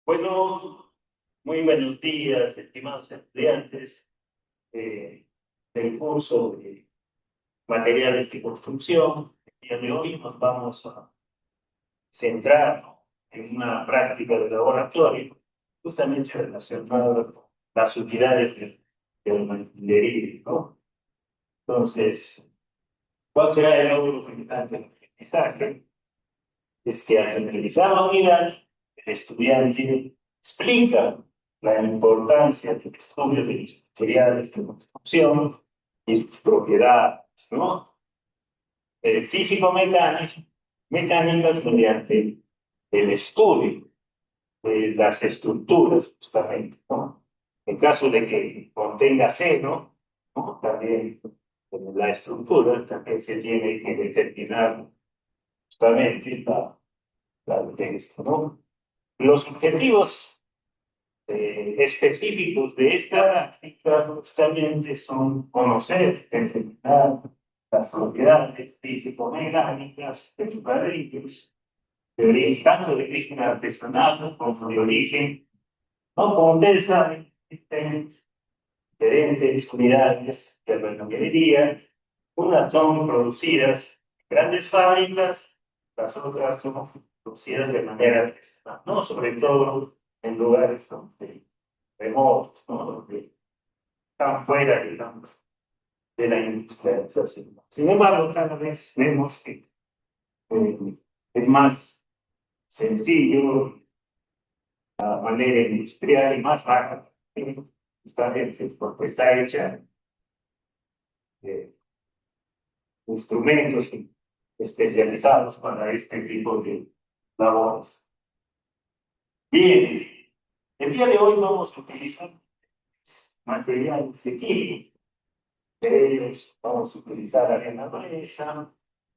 Bueno, muy buenos días, estimados estudiantes del curso de materiales de construcción. El día de hoy nos vamos a centrar, ¿no?, en una práctica de laboratorio justamente relacionada con las unidades del maquinería, ¿no? Entonces, ¿cuál será el logro final del aprendizaje? Es que al finalizar la unidad, el estudiante explica la importancia del estudio de los materiales de construcción y sus propiedades, ¿no? Físico-mecánicas mediante el estudio de las estructuras, justamente, ¿no? En caso de que contenga seno, ¿no?, también la estructura también se tiene que determinar justamente de esto, ¿no? Los objetivos específicos de esta práctica justamente son conocer, determinar las propiedades físico-mecánicas de los ladrillos, de origen, tanto de origen artesanal como de origen, no, como ustedes saben, existen diferentes unidades de albañilería. Unas son producidas en grandes fábricas, las otras son producidas de manera artesanal, ¿no? Sobre todo en lugares donde, remotos, ¿no?, donde están fuera, digamos, de la industrialización. Sin embargo, cada vez vemos que eh, es más sencillo la manera industrial y más barata, justamente porque está hecha de instrumentos especializados para este tipo de labores. Bien, el día de hoy vamos a utilizar materiales de química. De ellos vamos a utilizar arena gruesa,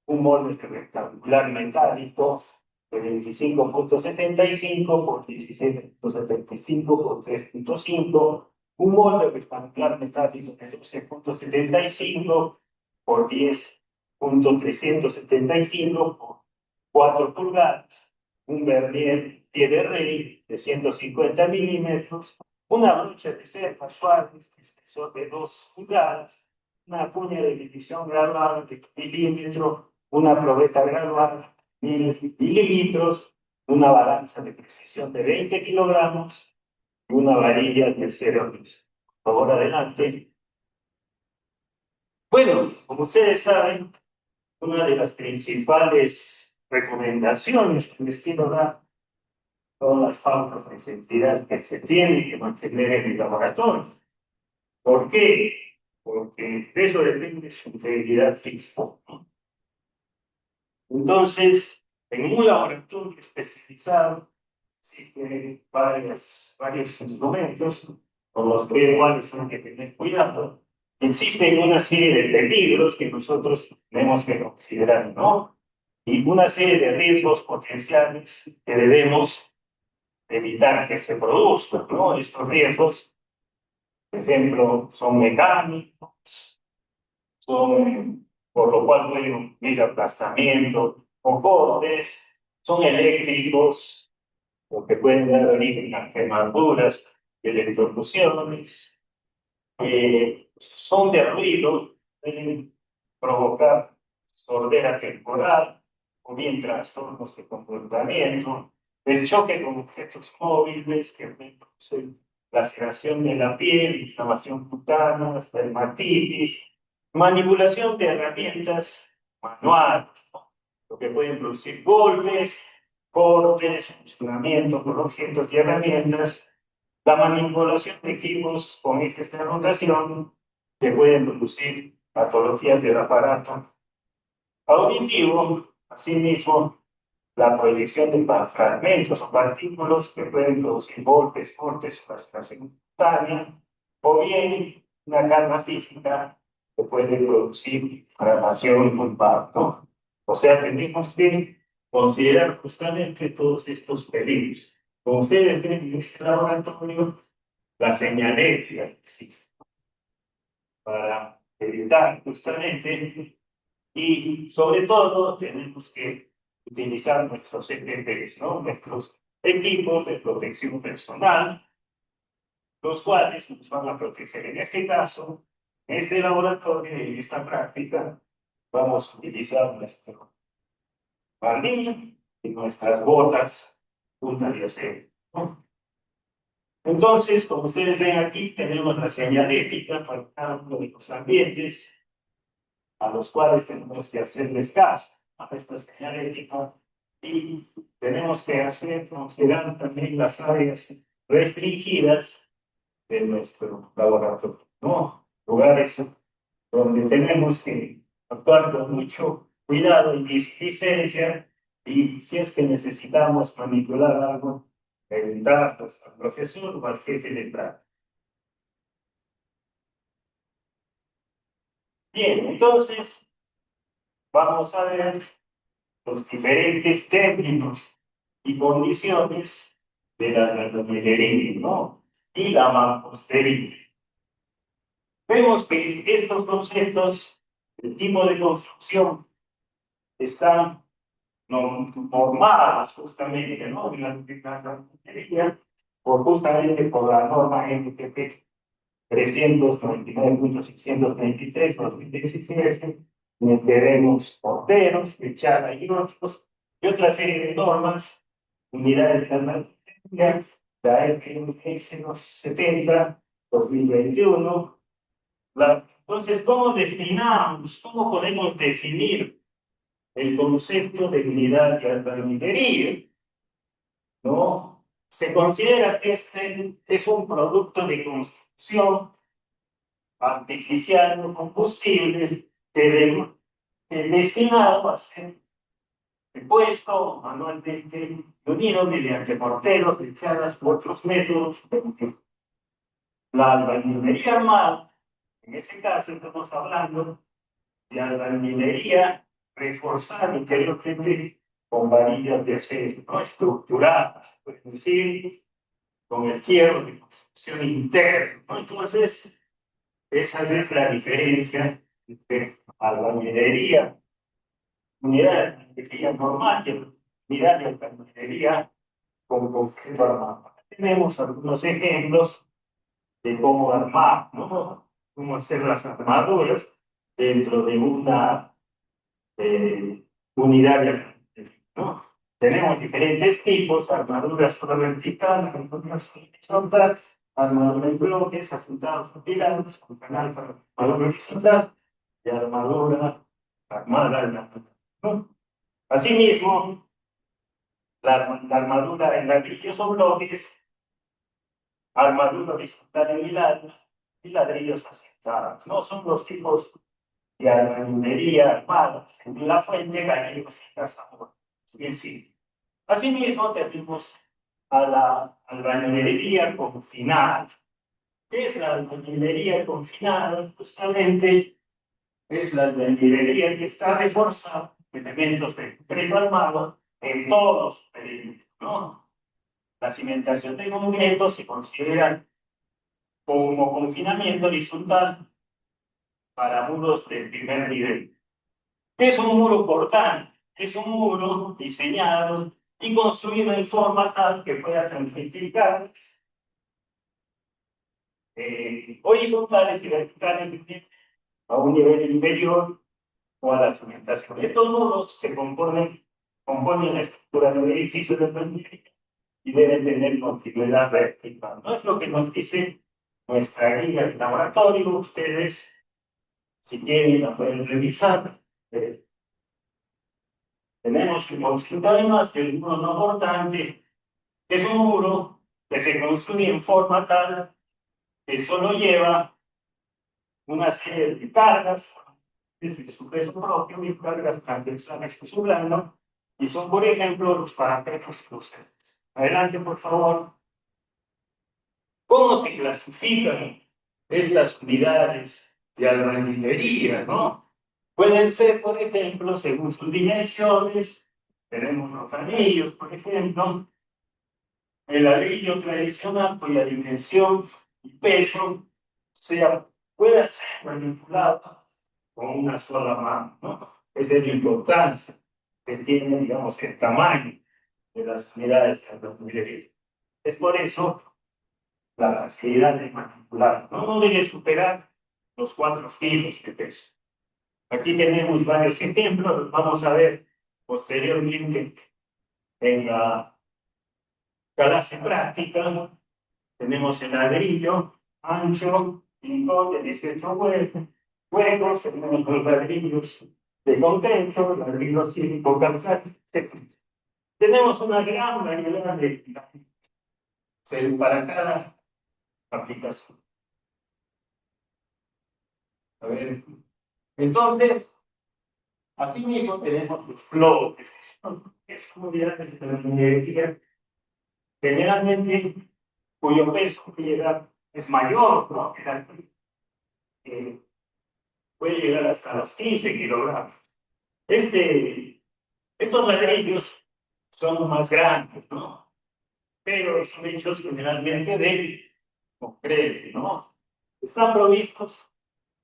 un molde rectangular metálico de 25,75 por 17,75 por 3,5, un molde rectangular metálico de 12,75 por 10,375 por 4 pulgadas, un vernier pie de rey de 150 milímetros, una brocha de cerca suave de espesor de 2 pulgadas, una cuña de división graduada de milímetro, una probeta graduada de 1000 mililitros, una balanza de precisión de 20 kilogramos y una varilla de 0 piso. Por favor, adelante. Bueno, como ustedes saben, una de las principales recomendaciones que el destino da, todas las pautas de seguridad que se tienen que mantener en el laboratorio. ¿Por qué? Porque de eso depende su integridad física, ¿no? Entonces, en un laboratorio especializado existen varios instrumentos con los que iguales hay que tener cuidado. Existen una serie de peligros que nosotros tenemos que considerar, ¿no? Y una serie de riesgos potenciales que debemos evitar que se produzcan, ¿no? Estos riesgos, por ejemplo, son mecánicos, son, por lo cual pueden ocurrir aplastamiento o cortes, son eléctricos, lo que pueden dar origen a quemaduras, electrocuciones, son de ruido, pueden provocar sordera temporal o bien trastornos de comportamiento, el choque con objetos móviles que pueden producir laceración de la piel, inflamación cutánea, dermatitis, manipulación de herramientas manuales, ¿no?, lo que pueden producir golpes, cortes, funcionamiento con objetos y herramientas, la manipulación de equipos con ejes de rotación que pueden producir patologías del aparato auditivo, asimismo, la proyección de fragmentos o partículas que pueden producir golpes, cortes o laceración cutánea, o bien una carga física que puede producir inflamación lumbar, ¿no? O sea, tenemos que considerar justamente todos estos peligros. Como ustedes ven en este laboratorio, la señalética que existe para evitar justamente, y sobre todo tenemos que utilizar nuestros EPPs, ¿no?, nuestros equipos de protección personal, los cuales nos van a proteger. En este caso, en este laboratorio, en esta práctica, vamos a utilizar nuestro barniz y nuestras botas punta de acero, ¿no? Entonces, como ustedes ven aquí, tenemos la señalética para cada uno de los ambientes a los cuales tenemos que hacerles caso a esta señalética y tenemos que hacer considerar también las áreas restringidas de nuestro laboratorio, ¿no? Lugares donde tenemos que actuar con mucho cuidado y displicencia y si es que necesitamos manipular algo, preguntar pues, al profesor o al jefe de práctica. Bien, entonces vamos a ver los diferentes términos y condiciones de la nanominería, ¿no? Y la mampostería. Vemos que estos conceptos, el tipo de construcción, están normadas justamente, ¿no? De la minería, justamente por la norma NTP 399.623/2017, en el que vemos porteros, fechada y otros, y otra serie de normas, unidades de almacenamiento, la FMS 70/2021. Entonces, ¿cómo definamos, cómo podemos definir el concepto de unidad de albañilería? ¿No? Se considera que este es un producto de construcción artificial o combustible destinado a ser puesto manualmente y unido mediante morteros, flechadas u otros métodos. La albañilería armada, en ese caso estamos hablando de albañilería reforzada interiormente con varillas de acero, no estructuradas, es decir, con el fierro de construcción interno, ¿no? Entonces, esa es la diferencia entre albañilería, unidad de albañilería normal y unidad de albañilería con concreto armado. Tenemos algunos ejemplos de cómo armar, ¿no? Cómo hacer las armaduras dentro de una unidad de albañilería, ¿no? Tenemos diferentes tipos, armaduras vertical, armaduras horizontal, armadura en bloques, asentados o pilares, con canal para armadura horizontal y armadura armada en la, ¿no? Asimismo, la armadura en ladrillos o bloques, armadura horizontal en hilados y ladrillos asentados, ¿no? Son los tipos de albañilería armada, según la fuente, gallegos y cazadores. Bien, sí. Asimismo, tenemos a la albañilería confinada. ¿Qué es la albañilería confinada? Justamente es la albañilería que está reforzada con elementos de concreto armado en todos los perímetros, ¿no? La cimentación de concreto se considera como confinamiento horizontal para muros de primer nivel. ¿Qué es un muro portante? Es un muro diseñado y construido en forma tal que pueda transmitir cargas horizontales y verticales a un nivel inferior o a la cimentación. Estos muros se componen la estructura del edificio de albañilería y deben tener continuidad vertical. No es lo que nos dice nuestra guía de laboratorio. Ustedes, si quieren, la pueden revisar. Tenemos que considerar además que el muro no portante es un muro que se construye en forma tal que solo lleva una serie de cargas desde su peso propio y cargas transversales que su plano, y son, por ejemplo, los parapetos cruceros. Adelante, por favor. ¿Cómo se clasifican estas unidades de albañilería, no? Pueden ser, por ejemplo, según sus dimensiones, tenemos los anillos, por ejemplo, el ladrillo tradicional cuya dimensión y peso sea, pueda ser manipulado con una sola mano, ¿no? Esa es la importancia que tiene, digamos, el tamaño de las unidades de albañilería. Es por eso la facilidad de manipular. No debe superar los 4 kilos de peso. Aquí tenemos varios ejemplos, vamos a ver posteriormente en la clase práctica. Tenemos el ladrillo ancho, 5 de 18 huecos, tenemos los ladrillos de concreto, ladrillos 5 calcáreos, etc. Tenemos una gran variedad de para cada aplicación. A ver, entonces, así mismo tenemos los bloques, que son unidades de la minería, generalmente cuyo peso es mayor, ¿no? Eh, puede llegar hasta los 15 kilogramos. Estos ladrillos son más grandes, ¿no? Pero son hechos generalmente de concreto, ¿no? Están provistos,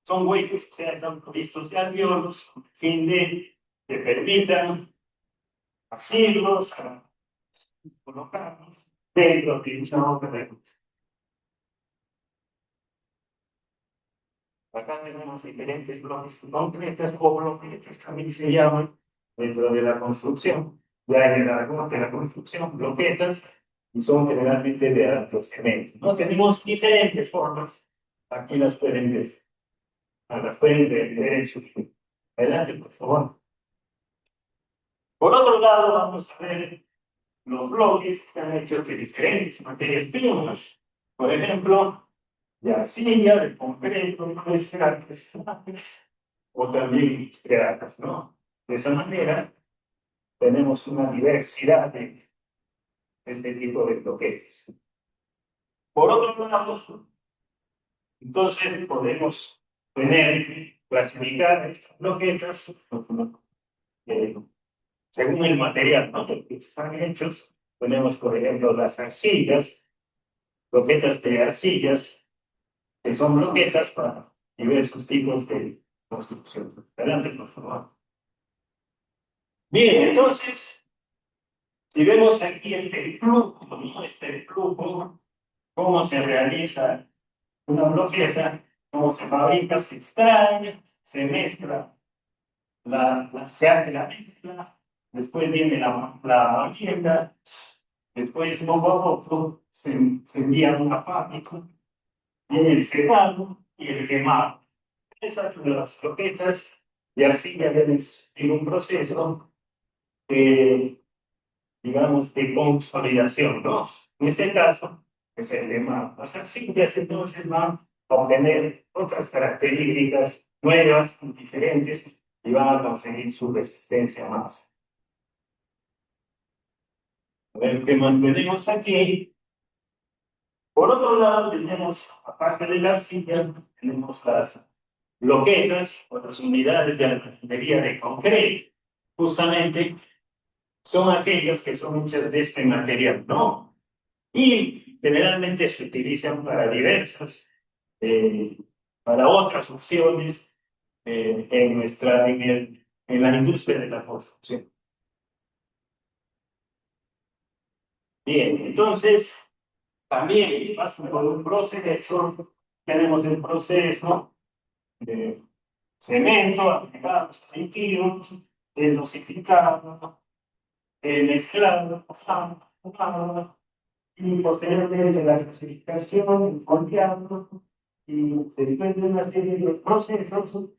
son huecos, o sea, están provistos de alveolos, con el fin de que permitan asirlos, colocarlos dentro de un obra. Acá tenemos diferentes bloques concretos o bloquetes, también se llaman dentro de la construcción. Ya en el argot de la construcción, bloquetas, y son generalmente de alto cemento. ¿No? Tenemos diferentes formas. Aquí las pueden ver en su. Adelante, por favor. Por otro lado, vamos a ver los bloques que están hechos de diferentes materias primas. Por ejemplo, de arcilla, de concreto, puede ser artesanales o también industriales, ¿no? De esa manera, tenemos una diversidad de este tipo de bloquetes. Por otro lado, entonces podemos clasificar estas bloquetas eh, según el material, ¿no? De que están hechos. Tenemos, por ejemplo, las arcillas, bloquetas de arcillas, que son bloquetas para diversos tipos de construcción. Adelante, por favor. Bien, entonces, si vemos aquí este flujo, ¿no? Este flujo, cómo se realiza una bloqueta, cómo se fabrica, se extrae, se mezcla, se hace la mezcla, después viene la maqueta, después poco a poco se envía a una fábrica, viene el secado y el quemado. Esas son las bloquetas de arcilla deben en un proceso de, digamos, de consolidación, ¿no? En este caso, es el tema. Las arcillas entonces van a obtener otras características nuevas, diferentes, y van a conseguir su resistencia más. A ver qué más tenemos aquí. Por otro lado, tenemos, aparte de la arcilla, tenemos las bloquetas, otras unidades de albañilería de concreto. Justamente son aquellas que son hechas de este material, ¿no? Y generalmente se utilizan para eh, para otras opciones en la industria de la construcción. Bien, entonces, también pasa por un proceso, tenemos el proceso de cemento, aplicado, extraído, el dosificado, el mezclado, y posteriormente la clasificación, el moldeado, y después de una serie de procesos,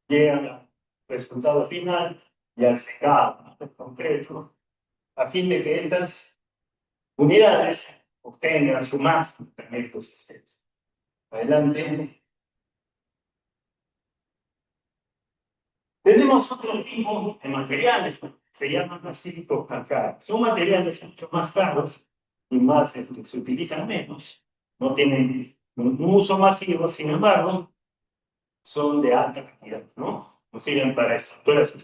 llega al resultado final y al secado en concreto, a fin de que estas unidades obtengan su máximo de ecosistemas. Adelante. Tenemos otro tipo de materiales, se llaman así calcáreos. Son materiales mucho más caros y más, se utilizan menos. No tienen un uso masivo, sin embargo, son de alta calidad, ¿no? Nos sirven para estructuras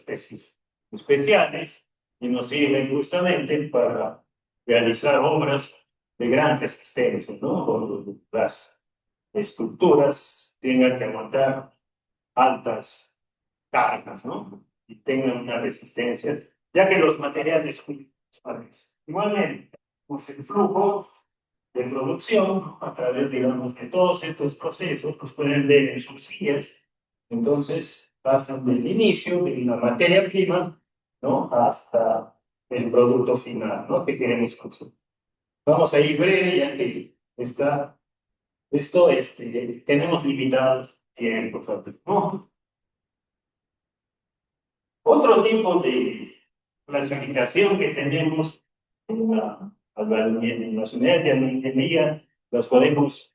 especiales y nos sirven justamente para realizar obras de gran resistencia, ¿no? Donde las estructuras tengan que aguantar altas cargas, ¿no? Y tengan una resistencia, ya que los materiales son suaves. Igualmente, pues el flujo de producción a través, digamos, de todos estos procesos, pues pueden ver en sus guías. Entonces, pasan del inicio de la materia prima, ¿no? Hasta el producto final, ¿no? Que queremos consumir. Vamos a ir breve, ya que está, esto, tenemos limitados tiempos, ¿no? Otro tipo de clasificación que tenemos en las unidades de ingeniería, las podemos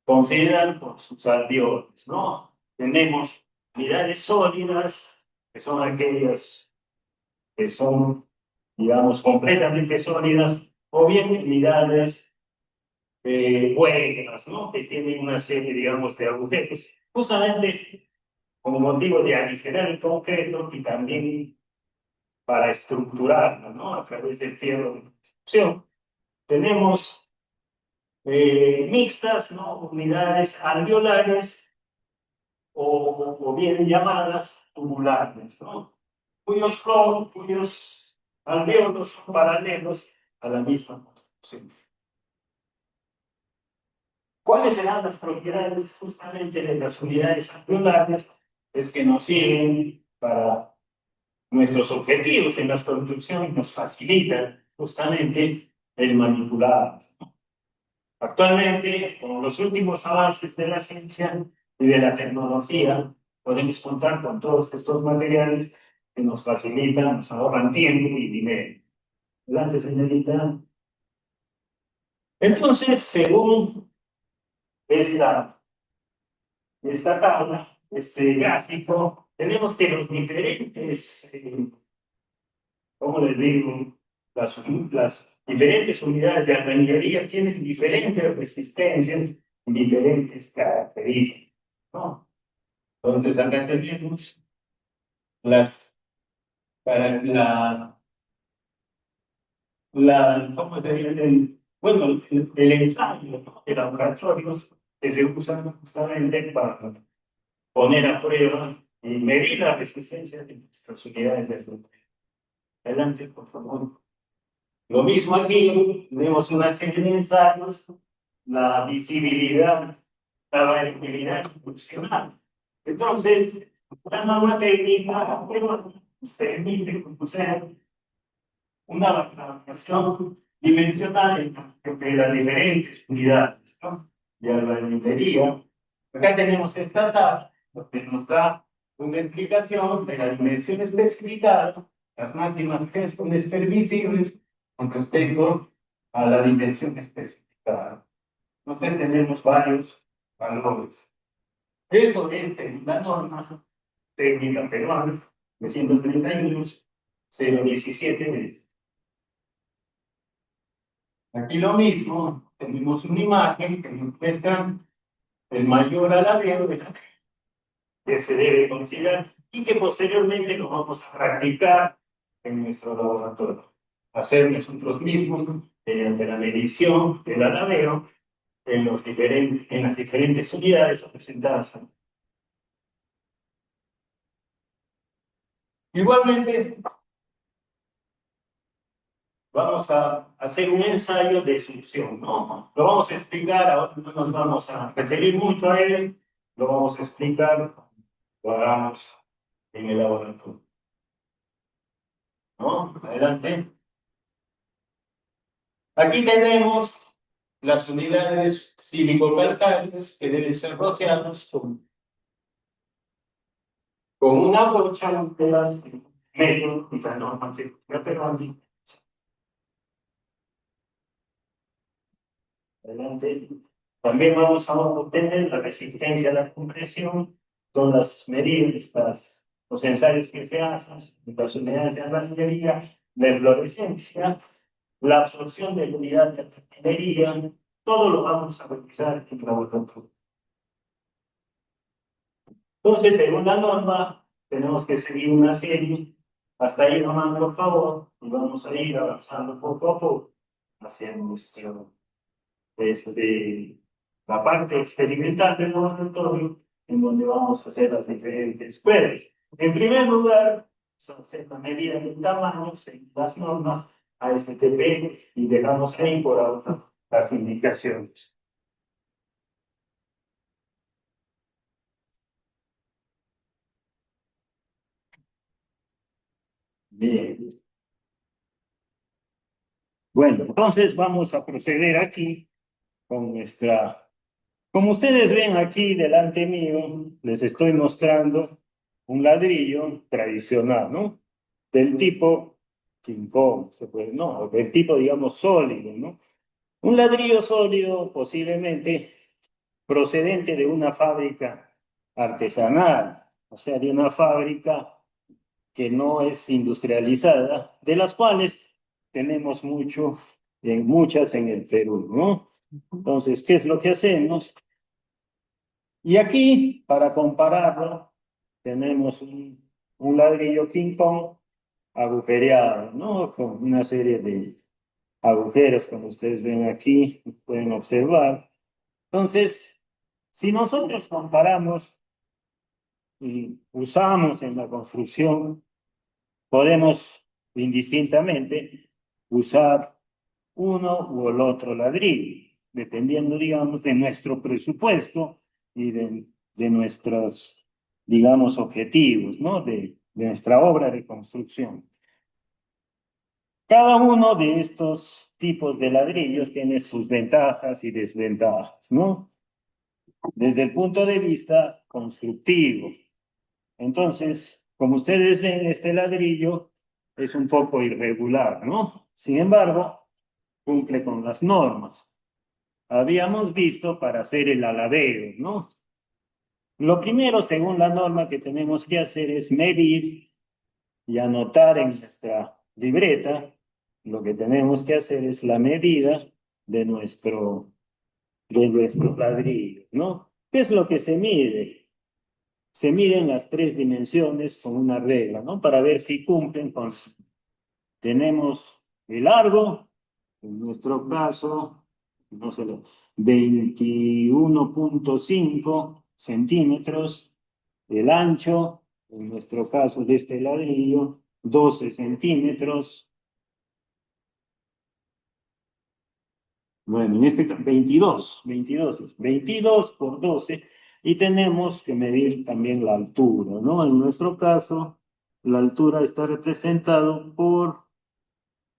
considerar por sus alveolos, ¿no? Tenemos unidades sólidas, que son aquellas que son, digamos, completamente sólidas, o bien unidades huecas, ¿no? Que tienen una serie, digamos, de agujeros, justamente como motivo de aligerar el concreto y también para estructurarlo, ¿no? A través del fierro de construcción. Tenemos mixtas, ¿no? Unidades alveolares o bien llamadas tubulares, ¿no? Cuyos alvéolos son paralelos a la misma construcción. ¿Cuáles serán las propiedades justamente de las unidades alveolares? Es que nos sirven para nuestros objetivos en las construcciones, nos facilitan justamente el manipular. Actualmente, con los últimos avances de la ciencia y de la tecnología, podemos contar con todos estos materiales que nos facilitan, nos ahorran tiempo y dinero. Adelante, señorita. Entonces, según esta, esta tabla, este gráfico, tenemos que los diferentes, ¿cómo les digo? Las diferentes unidades de albañilería tienen diferentes resistencias y diferentes características, ¿no? Entonces, acá tenemos para ¿cómo se dice? Bueno, el ensayo, ¿no? De laboratorios que se usan justamente para poner a prueba y medir la resistencia de nuestras unidades de flujo. Adelante, por favor. Lo mismo aquí, tenemos una serie de ensayos, la visibilidad, la variabilidad funcional. Entonces, la norma técnica permite conocer una variación dimensional entre las diferentes unidades, ¿no? De albañilería. Acá tenemos esta tabla, que nos da una explicación de la dimensión especificada, las máximas presiones permisibles con respecto a la dimensión especificada. Entonces tenemos varios valores. Esto es la norma técnica peruana 331 017. Aquí lo mismo, tenemos una imagen que nos muestra el mayor alargado que se debe considerar y que posteriormente lo vamos a practicar en nuestro laboratorio. Hacer nosotros mismos mediante la medición del alaveo en las diferentes unidades presentadas. Igualmente, vamos a hacer un ensayo de succión, ¿no? Lo vamos a explicar, ahora no nos vamos a referir mucho a él, lo vamos a explicar, lo hagamos en el laboratorio, ¿no? Adelante. Aquí tenemos las unidades cívico-calcáreas que deben ser rociadas con una brocha de las metro y la norma que adelante. También vamos a obtener la resistencia a la compresión, son las medidas, los ensayos que se hacen, las unidades de albañilería, de fluorescencia, la absorción de la unidad de albañilería, todo lo vamos a revisar en el laboratorio. Entonces, según la norma, tenemos que seguir una serie. Hasta ahí nomás, por favor, y vamos a ir avanzando poco a poco hacia desde la parte experimental del laboratorio, en donde vamos a hacer las diferentes pruebas. En primer lugar, vamos a hacer la medida de tamaño según las normas ASTP y dejamos ahí por ahora las indicaciones. Bien. Bueno, entonces vamos a proceder aquí con nuestra... Como ustedes ven aquí delante mío, les estoy mostrando un ladrillo tradicional, ¿no? Del tipo King Kong, se puede, no, del tipo, digamos, sólido, ¿no? Un ladrillo sólido posiblemente procedente de una fábrica artesanal, o sea, de una fábrica que no es industrializada, de las cuales tenemos muchas en el Perú, ¿no? Entonces, ¿qué es lo que hacemos? Y aquí, para compararlo, tenemos un ladrillo King Kong agujereado, ¿no? Con una serie de agujeros, como ustedes ven aquí, pueden observar. Entonces, si nosotros comparamos y usamos en la construcción, podemos indistintamente usar uno u el otro ladrillo, dependiendo, digamos, de nuestro presupuesto y de nuestros, digamos, objetivos, ¿no? De nuestra obra de construcción. Cada uno de estos tipos de ladrillos tiene sus ventajas y desventajas, ¿no? Desde el punto de vista constructivo. Entonces, como ustedes ven, este ladrillo es un poco irregular, ¿no? Sin embargo, cumple con las normas. Habíamos visto para hacer el aladeo, ¿no? Lo primero, según la norma que tenemos que hacer es medir y anotar en nuestra libreta. Lo que tenemos que hacer es la medida de nuestro ladrillo, ¿no? ¿Qué es lo que se mide? Se miden las tres dimensiones con una regla, ¿no? Para ver si cumplen con... Tenemos el largo, en nuestro caso, no sé, 21,5 centímetros, el ancho, en nuestro caso de este ladrillo, 12 centímetros, bueno, en este caso, 22 por 12, y tenemos que medir también la altura, ¿no? En nuestro caso, la altura está representado por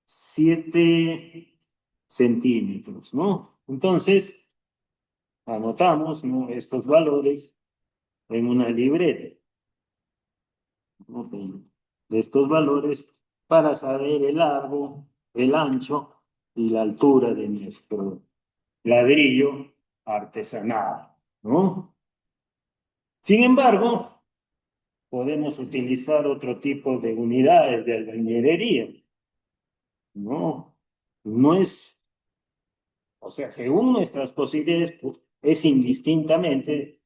7 centímetros, ¿no? Entonces, anotamos, ¿no?, estos valores en una libreta, ¿no? De estos valores para saber el largo, el ancho y la altura de nuestro ladrillo artesanal, ¿no? Sin embargo, podemos utilizar otro tipo de unidades de albañilería, ¿no? No es, o sea, según nuestras posibilidades, pues, es indistintamente,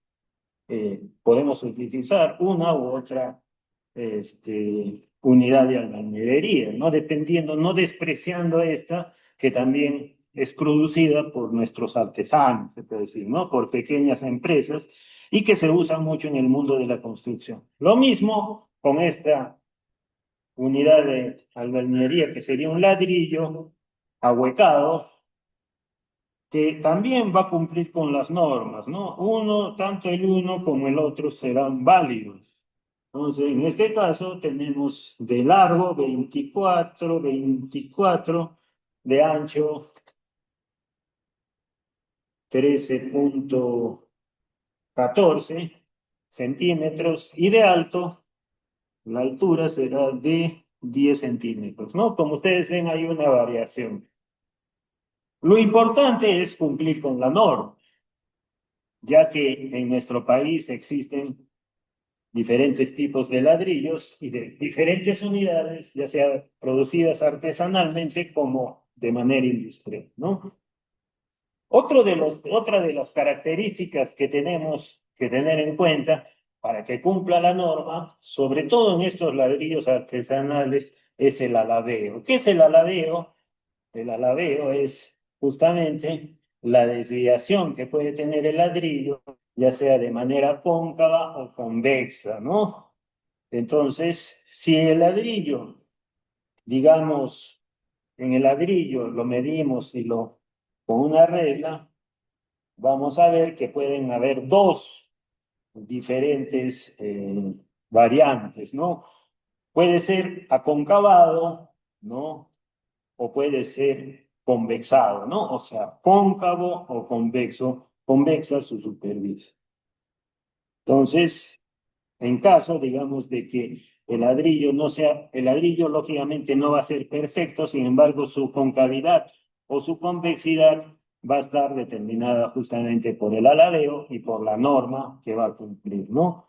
podemos utilizar una u otra unidad de albañilería, ¿no? Dependiendo, no despreciando esta, que también es producida por nuestros artesanos, se puede decir, ¿no? Por pequeñas empresas y que se usan mucho en el mundo de la construcción. Lo mismo con esta unidad de albañilería, que sería un ladrillo ahuecado, que también va a cumplir con las normas, ¿no? Tanto el uno como el otro serán válidos. Entonces, en este caso tenemos de largo 24, de ancho 13,14 centímetros y de alto, la altura será de 10 centímetros, ¿no? Como ustedes ven, hay una variación. Lo importante es cumplir con la norma, ya que en nuestro país existen diferentes tipos de ladrillos y de diferentes unidades, ya sea producidas artesanalmente como de manera industrial, ¿no? Otra de las características que tenemos que tener en cuenta para que cumpla la norma, sobre todo en estos ladrillos artesanales, es el aladeo. ¿Qué es el aladeo? El aladeo es justamente la desviación que puede tener el ladrillo, ya sea de manera cóncava o convexa, ¿no? Entonces, si el ladrillo, digamos, en el ladrillo lo medimos con una regla, vamos a ver que pueden haber dos diferentes variantes, ¿no? Puede ser aconcavado, ¿no? O puede ser convexado, ¿no? O sea, cóncavo o convexo, convexa su superficie. Entonces, en caso, digamos, de que el ladrillo no sea, el ladrillo lógicamente no va a ser perfecto, sin embargo, su concavidad o su convexidad va a estar determinada justamente por el aladeo y por la norma que va a cumplir, ¿no?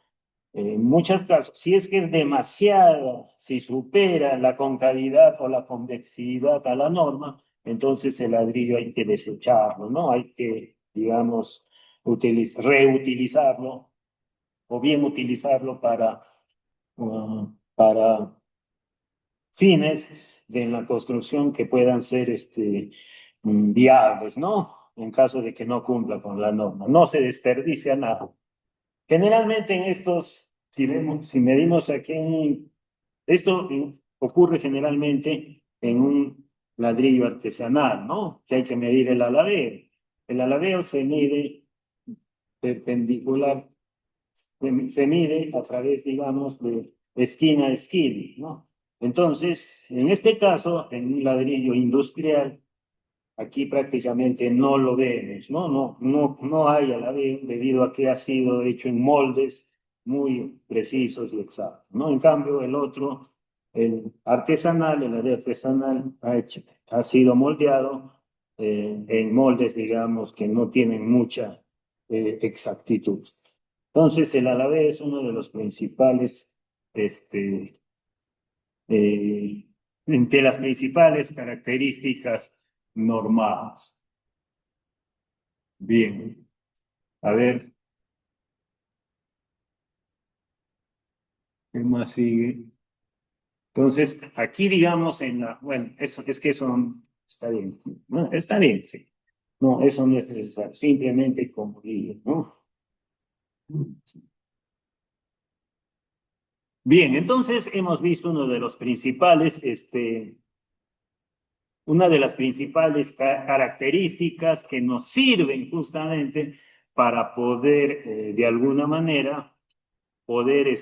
En muchos casos, si es que es demasiada, si supera la concavidad o la convexidad a la norma, entonces el ladrillo hay que desecharlo, ¿no? Hay que, digamos, reutilizarlo o bien utilizarlo para fines de la construcción que puedan ser viables, ¿no? En caso de que no cumpla con la norma. No se desperdicia nada. Generalmente en estos, si medimos aquí, esto ocurre generalmente en un ladrillo artesanal, ¿no? Que hay que medir el aladeo. El aladeo se mide perpendicular, se mide a través, digamos, de esquina a esquina, ¿no? Entonces, en este caso, en un ladrillo industrial, aquí prácticamente no lo vemos, ¿no? No hay aladeo debido a que ha sido hecho en moldes muy precisos y exactos, ¿no? En cambio, el otro, el artesanal, el aladeo artesanal ha sido moldeado en moldes, digamos, que no tienen mucha exactitud. Entonces, el aladeo es uno de los principales, eh, de las principales características normadas. Bien, a ver, ¿qué más sigue? Entonces, aquí digamos bueno, eso es que eso está bien, ¿no? Está bien, sí. No, eso no es necesario, simplemente como digo, ¿no? Bien, entonces hemos visto uno de los principales, una de las principales características que nos sirven justamente para poder, de alguna manera, poder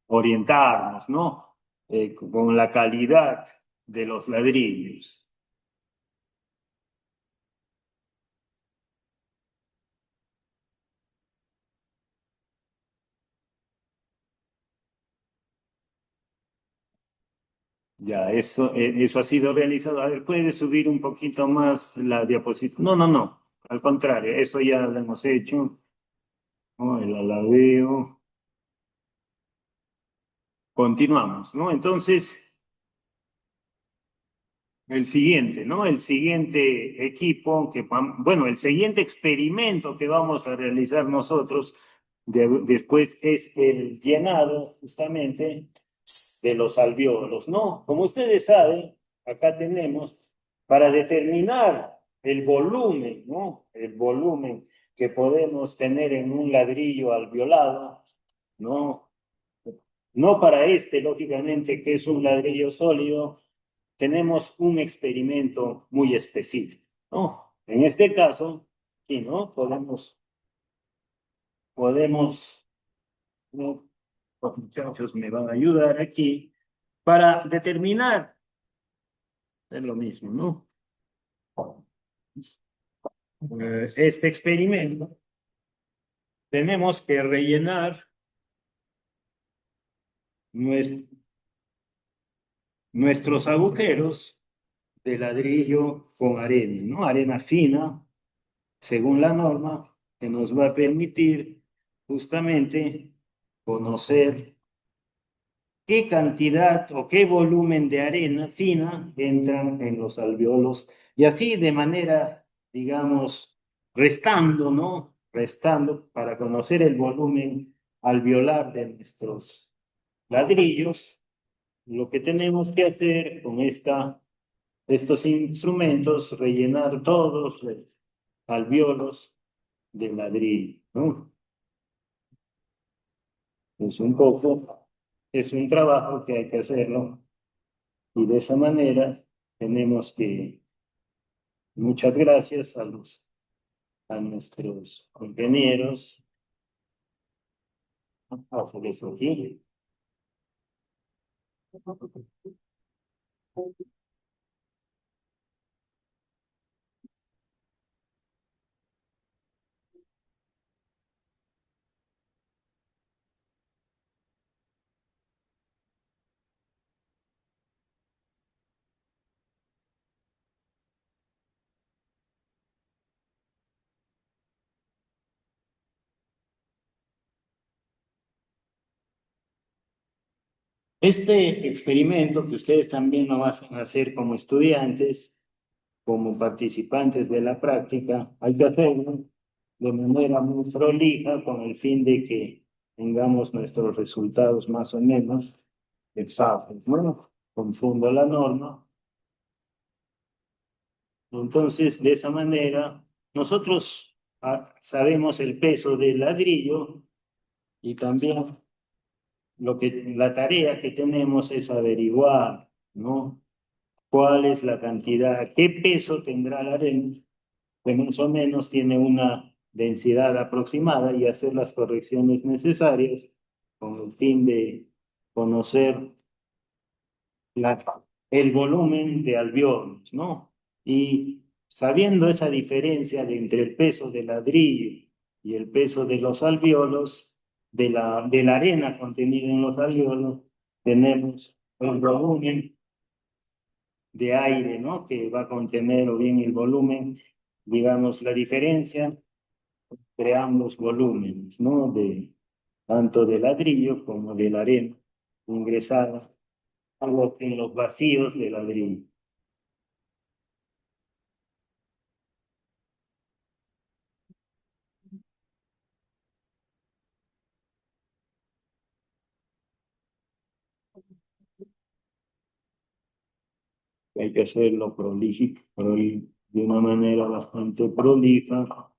orientarnos, ¿no? Con la calidad de los ladrillos. Ya, eso ha sido realizado. A ver, ¿puedes subir un poquito más la diapositiva? No. Al contrario, eso ya lo hemos hecho. ¿No? El aladeo. Continuamos, ¿no? Entonces, el siguiente, ¿no? El siguiente equipo bueno, el siguiente experimento que vamos a realizar nosotros después es el llenado justamente de los alvéolos, ¿no? Como ustedes saben, acá tenemos para determinar el volumen, ¿no? El volumen que podemos tener en un ladrillo alveolado, ¿no? No para lógicamente, que es un ladrillo sólido, tenemos un experimento muy específico, ¿no? En este caso, sí, ¿no? Podemos, ¿no? Los muchachos me van a ayudar aquí para determinar, es lo mismo, ¿no? Este experimento, tenemos que rellenar nues- nuestros agujeros de ladrillo con arena, ¿no? Arena fina, según la norma, que nos va a permitir justamente conocer qué cantidad o qué volumen de arena fina entran en los alvéolos y así de manera, digamos, restando, ¿no? Restando para conocer el volumen alveolar de nuestros ladrillos, lo que tenemos que hacer con estos instrumentos, rellenar todos los alvéolos de ladrillo, ¿no? Es un poco, es un trabajo que hay que hacerlo y de esa manera tenemos que, muchas gracias a nuestros compañeros. Hacer eso aquí. Este experimento que ustedes también lo van a hacer como estudiantes, como participantes de la práctica, hay que hacerlo de manera muy prolija con el fin de que tengamos nuestros resultados más o menos exactos. Bueno, confundo la norma. Entonces, de esa manera, nosotros sabemos el peso del ladrillo y también la tarea que tenemos es averiguar, ¿no? ¿Cuál es la cantidad, qué peso tendrá la arena? Que más o menos tiene una densidad aproximada y hacer las correcciones necesarias con el fin de conocer la, el volumen de alvéolos, ¿no? Y sabiendo esa diferencia entre el peso del ladrillo y el peso de los alvéolos, de la arena contenida en los alvéolos, tenemos el volumen de aire, ¿no? Que va a contener o bien el volumen, digamos, la diferencia entre ambos volúmenes, ¿no? Tanto de ladrillo como de la arena ingresada en los vacíos de ladrillo. Hay que hacerlo de una manera bastante prolija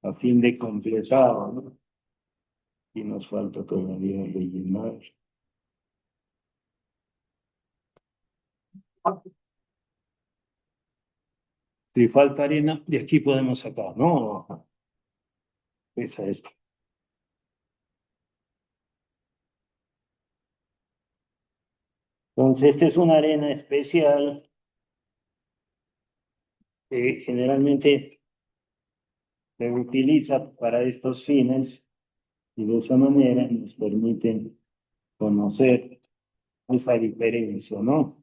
a fin de completar, ¿no? Y nos falta todavía rellenar. Si falta arena, de aquí podemos sacar, ¿no? Esa es. Entonces, esta es una arena especial que generalmente se utiliza para estos fines y de esa manera nos permiten conocer esa diferencia, ¿no?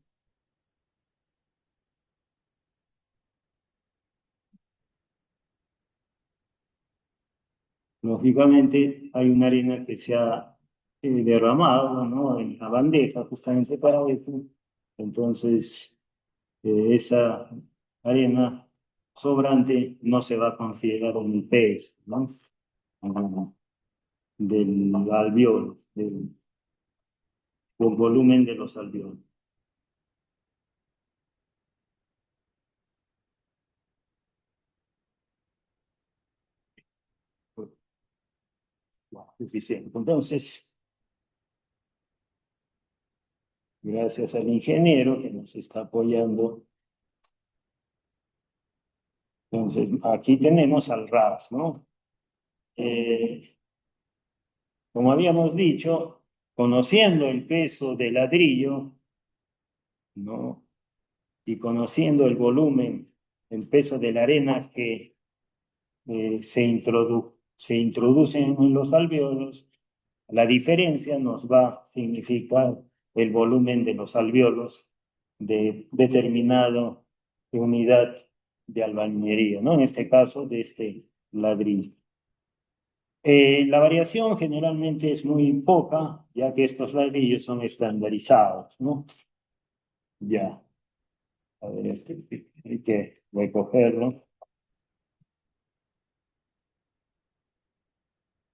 Lógicamente hay una arena que se ha derramado, ¿no? En la bandeja justamente para eso. Entonces, esa arena sobrante no se va a considerar un peso, ¿no? Ah, del alveolo, del volumen de los alveolos. Bueno, suficiente. Entonces, gracias al ingeniero que nos está apoyando. Entonces, aquí tenemos al RAS, ¿no? Eh, Como habíamos dicho, conociendo el peso del ladrillo, ¿no? Y conociendo el volumen, el peso de la arena que se introducen en los alvéolos, la diferencia nos va a significar el volumen de los alvéolos de determinada unidad de albañilería, ¿no? En este caso, de este ladrillo. La variación generalmente es muy poca, ya que estos ladrillos son estandarizados, ¿no? Ya, a ver, hay que recogerlo.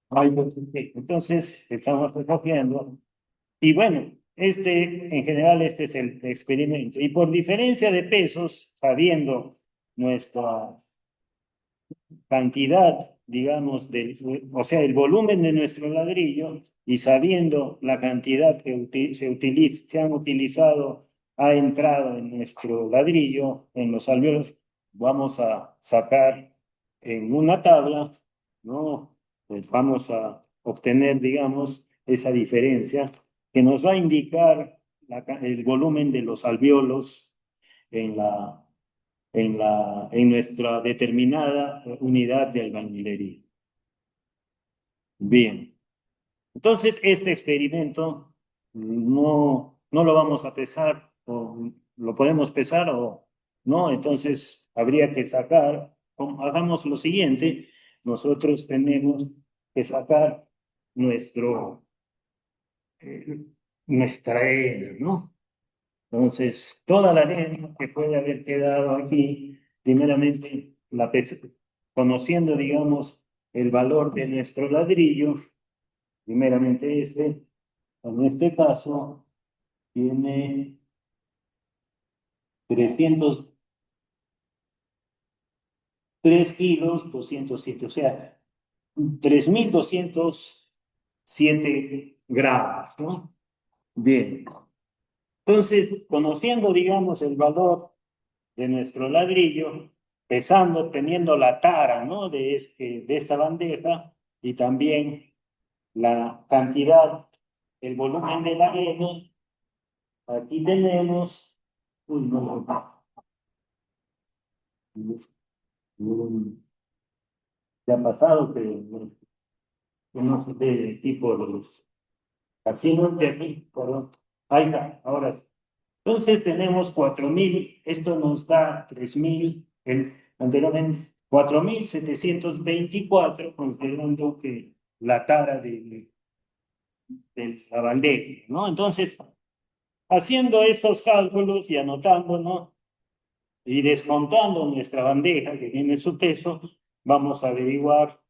Entonces, estamos recogiendo. Y bueno, en general, este es el experimento. Y por diferencia de pesos, sabiendo nuestra cantidad, digamos, o sea, el volumen de nuestro ladrillo y sabiendo la cantidad que se han utilizado ha entrado en nuestro ladrillo, en los alvéolos, vamos a sacar en una tabla, ¿no? Pues vamos a obtener, digamos, esa diferencia que nos va a indicar el volumen de los alvéolos en en nuestra determinada unidad de albañilería. Bien, entonces este experimento no lo vamos a pesar, o lo podemos pesar o no, entonces habría que sacar, hagamos lo siguiente, nosotros tenemos que sacar nuestro, eh, nuestra arena, ¿no? Entonces, toda la arena que puede haber quedado aquí, primeramente, conociendo, digamos, el valor de nuestro ladrillo, primeramente en este caso, tiene 303 kilos 207, o sea, 3207 gramos, ¿no? Bien, entonces, conociendo, digamos, el valor de nuestro ladrillo, pesando, teniendo la tara, ¿no? De esta bandeja y también la cantidad, el volumen de la arena, aquí tenemos, uy, no, ya ha pasado, que no se ve el tipo de los, aquí no, de aquí, perdón, ahí está, ahora sí. Entonces tenemos 4.000, esto nos da 3.000, anteriormente 4.724, considerando que la tara de la bandeja, ¿no? Entonces, haciendo estos cálculos y anotando, ¿no? Y descontando nuestra bandeja que tiene su peso, vamos a averiguar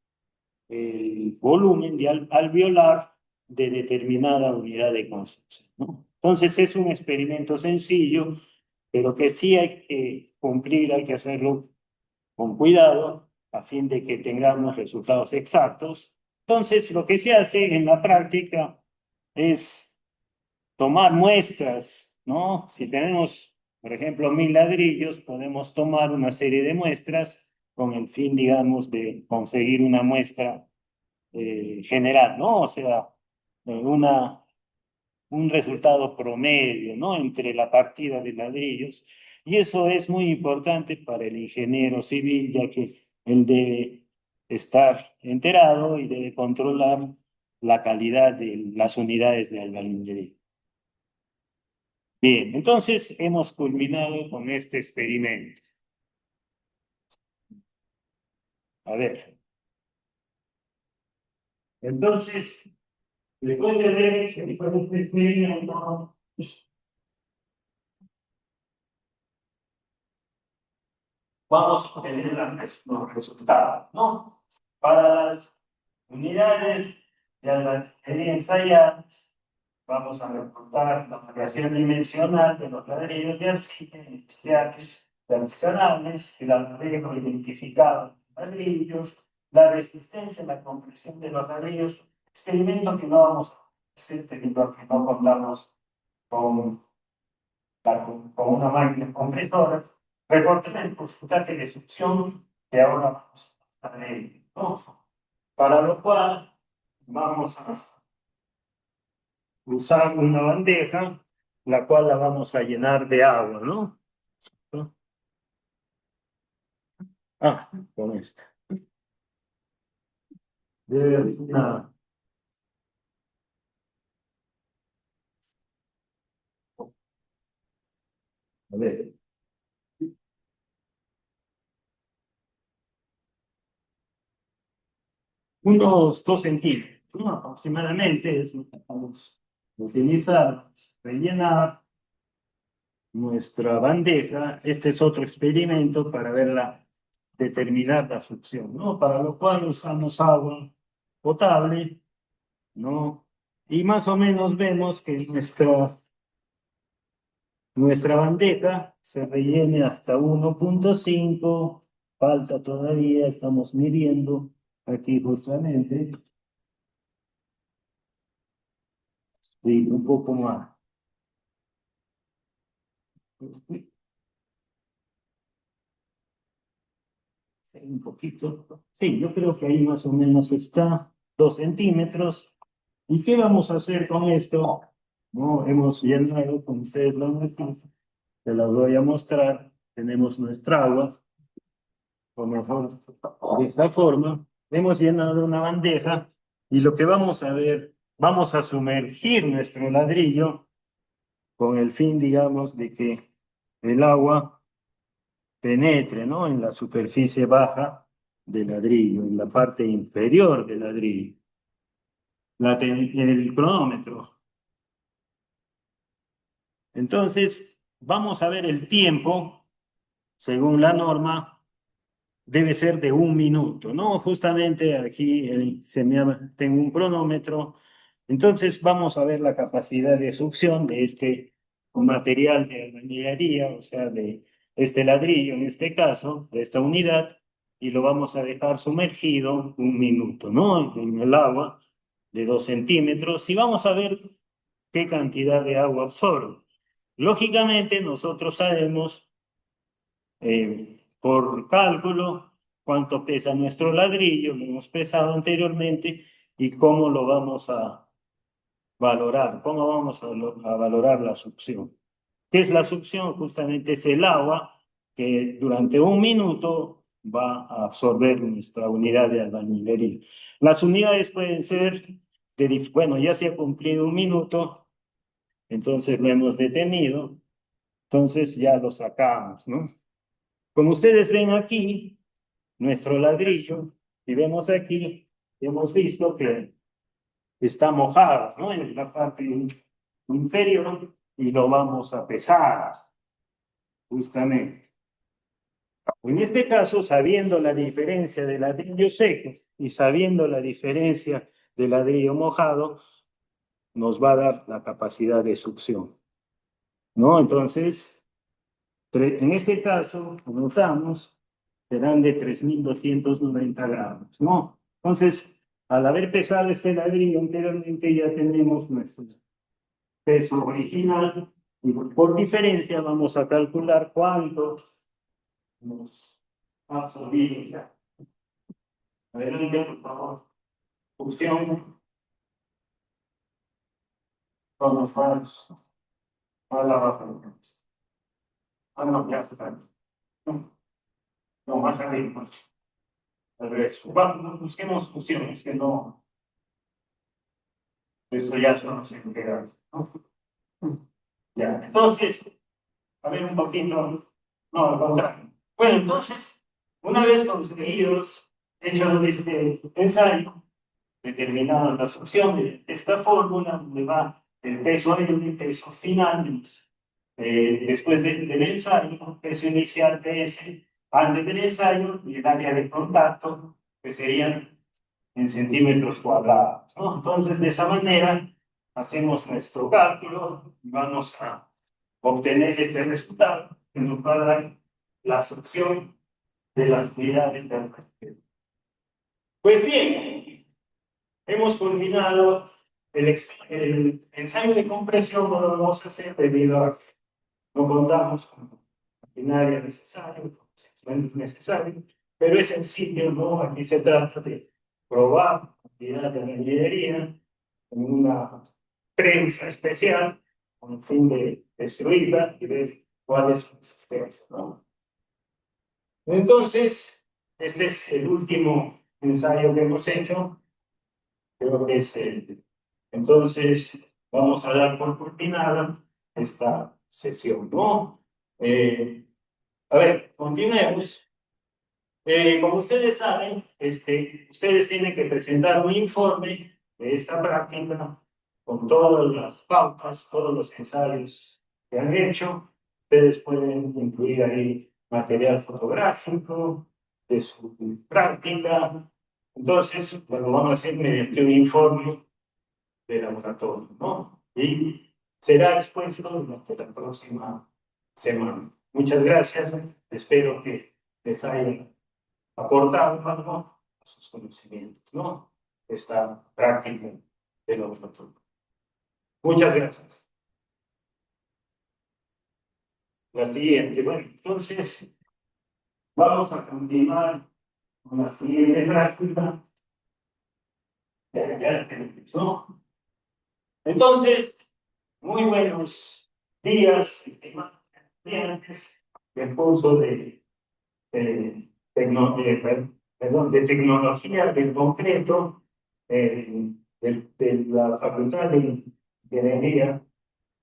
el volumen de alveolar de determinada unidad de construcción, ¿no? Entonces es un experimento sencillo, pero que sí hay que cumplir, hay que hacerlo con cuidado a fin de que tengamos resultados exactos. Entonces lo que se hace en la práctica es tomar muestras, ¿no? Si tenemos, por ejemplo, 1.000 ladrillos, podemos tomar una serie de muestras con el fin, digamos, de conseguir una muestra general, ¿no? O sea, un resultado promedio, ¿no? Entre la partida de ladrillos. Y eso es muy importante para el ingeniero civil, ya que él debe estar enterado y debe controlar la calidad de las unidades de albañilería. Bien, entonces hemos culminado con este experimento. A ver, entonces, después de ver este experimento, vamos a obtener los resultados, ¿no? Para las unidades de albañilería ensayadas, vamos a reportar la variación dimensional de los ladrillos de arcilla industriales y artesanales, el albedo identificado de ladrillos, la resistencia y la compresión de los ladrillos, experimento que no vamos a hacer debido a que no contamos con con una máquina compresora, reporten el porcentaje de succión que ahora vamos a tener, ¿no? Para lo cual vamos a usar una bandeja, la cual la vamos a llenar de agua, ¿no? Ah, con esta. De una, a ver, unos 2 centímetros, ¿no? Aproximadamente es lo que vamos a utilizar, rellenar nuestra bandeja. Este es otro experimento para verla, determinar la succión, ¿no? Para lo cual usamos agua potable, ¿no? Y más o menos vemos que nuestra bandeja se rellene hasta 1,5, falta todavía, estamos midiendo aquí justamente, sí, un poco más. Sí, un poquito. Sí, yo creo que ahí más o menos está 2 centímetros. ¿Y qué vamos a hacer con esto? No, hemos llenado, como ustedes lo han visto, te las voy a mostrar. Tenemos nuestra agua, o mejor, de esta forma. Hemos llenado una bandeja y lo que vamos a ver, vamos a sumergir nuestro ladrillo con el fin, digamos, de que el agua penetre, ¿no? En la superficie baja del ladrillo, en la parte inferior del ladrillo. El cronómetro. Entonces, vamos a ver el tiempo, según la norma, debe ser de 1 minuto, ¿no? Justamente aquí tengo un cronómetro. Entonces, vamos a ver la capacidad de succión de este material de albañilería, o sea, de este ladrillo, en este caso, de esta unidad, y lo vamos a dejar sumergido 1 minuto, ¿no? En el agua de 2 centímetros, y vamos a ver qué cantidad de agua absorbe. Lógicamente, nosotros sabemos por cálculo cuánto pesa nuestro ladrillo, lo hemos pesado anteriormente, y cómo lo vamos a valorar, cómo vamos a valorar la succión. ¿Qué es la succión? Justamente es el agua que durante 1 minuto va a absorber nuestra unidad de albañilería. Las unidades pueden ser bueno, ya se ha cumplido 1 minuto, entonces lo hemos detenido, entonces ya lo sacamos, ¿no? Como ustedes ven aquí, nuestro ladrillo, y vemos aquí, hemos visto que está mojado, ¿no? En la parte inferior, y lo vamos a pesar, justamente. En este caso, sabiendo la diferencia de ladrillo seco y sabiendo la diferencia de ladrillo mojado, nos va a dar la capacidad de succión, ¿no? Entonces, en este caso, notamos, serán de 3.290 gramos, ¿no? Entonces, al haber pesado este ladrillo anteriormente, ya tenemos nuestro peso original y por diferencia vamos a calcular cuánto nos ha absorbido. Adelante, por favor. Función con los manos más abajo. Ah, no, ya está. No, más arriba. Al revés. Vamos, busquemos funciones que no. Esto ya son integrales, ¿no? Ya, entonces, a ver un poquito, no, al contrario. Bueno, entonces, una vez conseguidos, hecho este ensayo, determinada la solución de esta fórmula, donde va el peso L, el peso final, después del ensayo, peso inicial PS, antes del ensayo, y el área de contacto, que serían en centímetros cuadrados, ¿no? Entonces, de esa manera, hacemos nuestro cálculo y vamos a obtener este resultado que nos va a dar la solución de las unidades de alcance. Pues bien, hemos culminado el ensayo de compresión, no lo vamos a hacer debido a que no contamos con la maquinaria necesaria, con los instrumentos necesarios, pero es sencillo, ¿no? Aquí se trata de probar cantidad de ingeniería en una prensa especial con el fin de destruirla y ver cuál es su existencia, ¿no? Entonces, este es el último ensayo que hemos hecho. Creo que es el. Entonces, vamos a dar por culminada esta sesión, ¿no? A ver, continuemos. Como ustedes saben, ustedes tienen que presentar un informe de esta práctica con todas las pautas, todos los ensayos que han hecho. Ustedes pueden incluir ahí material fotográfico de su práctica. Entonces, lo van a hacer mediante un informe de laboratorio, ¿no? Y será expuesto durante la próxima semana. Muchas gracias. Espero que les haya aportado algo a sus conocimientos, ¿no? Esta práctica de laboratorio. Muchas gracias. la siguiente. Bueno, entonces vamos a continuar con la siguiente práctica. Ya empezó. Entonces, muy buenos días, estimados estudiantes del curso de tecnología del concreto de la Facultad de Ingeniería,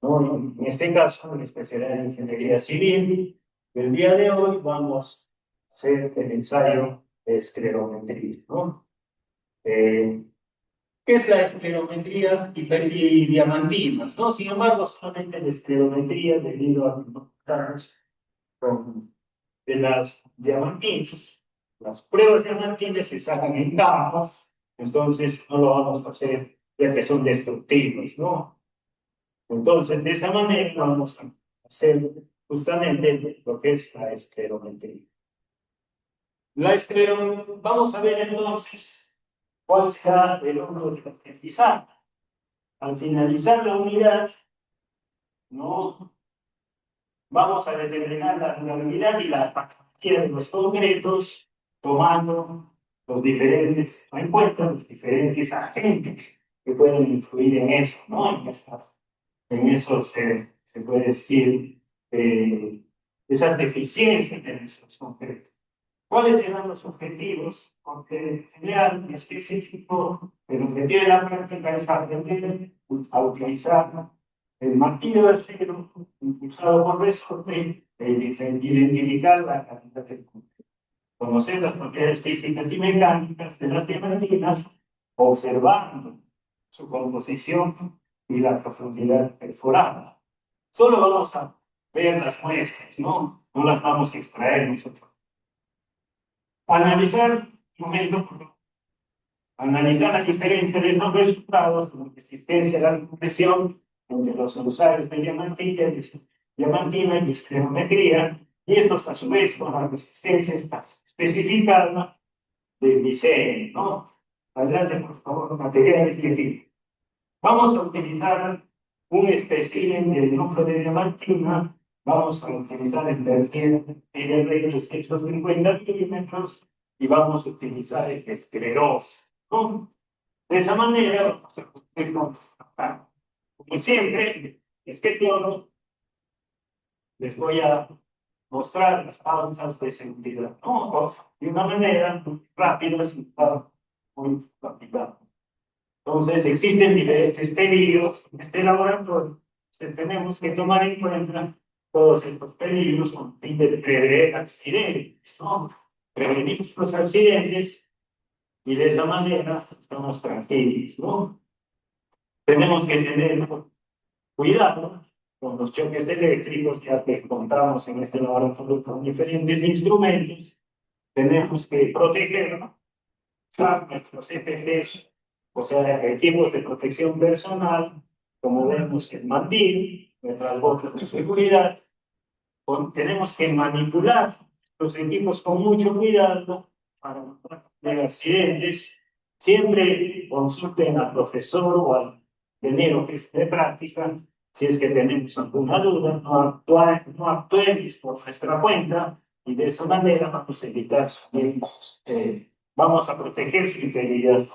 ¿no? En este caso, en especialidad en Ingeniería Civil. El día de hoy vamos a hacer el ensayo de esclerometría, ¿no? Eh, ¿Qué es la esclerometría hiperdiamantina? ¿No? Sin embargo, solamente la esclerometría, debido a los con de las diamantinas. Las pruebas diamantinas se sacan en campo, entonces no lo vamos a hacer ya que son destructivos, ¿no? Entonces, de esa manera vamos a hacer justamente lo que es la esclerometría. Vamos a ver entonces cuál será el orden de aprendizaje. Al finalizar la unidad, ¿no? Vamos a determinar la durabilidad y la patología de los concretos, tomando en cuenta los diferentes agentes que pueden influir en eso, ¿no? En eso se puede decir esas deficiencias de nuestros concretos. ¿Cuáles serán los objetivos? Porque en general y específico, el objetivo de la práctica es aprender a utilizar el martillo de acero impulsado por resorte e identificar la calidad del concreto. Conocer las propiedades físicas y mecánicas de las diamantinas, observando su composición y la profundidad perforada. Solo vamos a ver las muestras, ¿no? No las vamos a extraer nosotros. Analizar, un momento, analizar la diferencia de los resultados, la resistencia a la compresión entre los ensayos de diamantina y esclerometría, y estos a su vez con la resistencia especificada del diseño, ¿no? Adelante, por favor, materiales científicos. Vamos a utilizar un espécimen del núcleo de diamantina. Vamos a utilizar el perfil PDR de 150 milímetros y vamos a utilizar el escleros, ¿no? De esa manera, vamos a como siempre, es que todo les voy a mostrar las pautas de seguridad, ¿no? De una manera muy rápida, sin muy rápida. Entonces, existen diferentes peligros en este laboratorio. Entonces, tenemos que tomar en cuenta todos estos peligros con fin de prever accidentes, ¿no? Prevenir los accidentes y de esa manera estamos tranquilos, ¿no? Tenemos que tener cuidado con los choques eléctricos, ya que contamos en este laboratorio con diferentes instrumentos. Tenemos que protegernos, usar nuestros EPPs, o sea, equipos de protección personal, como vemos el mandil, nuestras botas de seguridad. Tenemos que manipular los equipos con mucho cuidado para no tener accidentes. Siempre consulten al profesor o al ingeniero jefe de práctica si es que tenemos alguna duda. No actuemos por nuestra cuenta y de esa manera vamos a evitar vamos a proteger su integridad,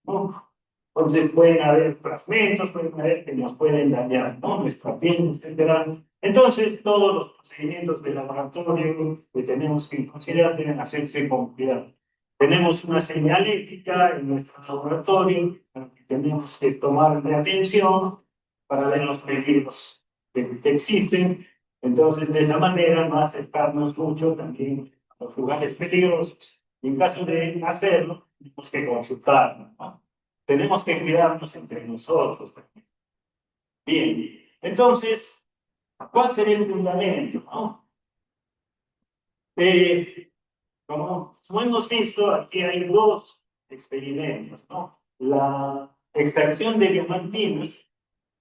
¿no? Entonces pueden haber fragmentos, pueden haber que nos pueden dañar, ¿no? Nuestra piel, etcétera. Entonces, todos los procedimientos de laboratorio que tenemos que considerar deben hacerse con cuidado. Tenemos una señalética en nuestro laboratorio que tenemos que tomar de atención para ver los peligros que existen. Entonces, de esa manera, no acercarnos mucho también a los lugares peligrosos. Y en caso de hacerlo, tenemos que consultarnos, ¿no? Tenemos que cuidarnos entre nosotros también. Bien, entonces, ¿cuál sería el fundamento, no? Eh, como hemos visto, aquí hay dos experimentos, ¿no? La extracción de diamantinos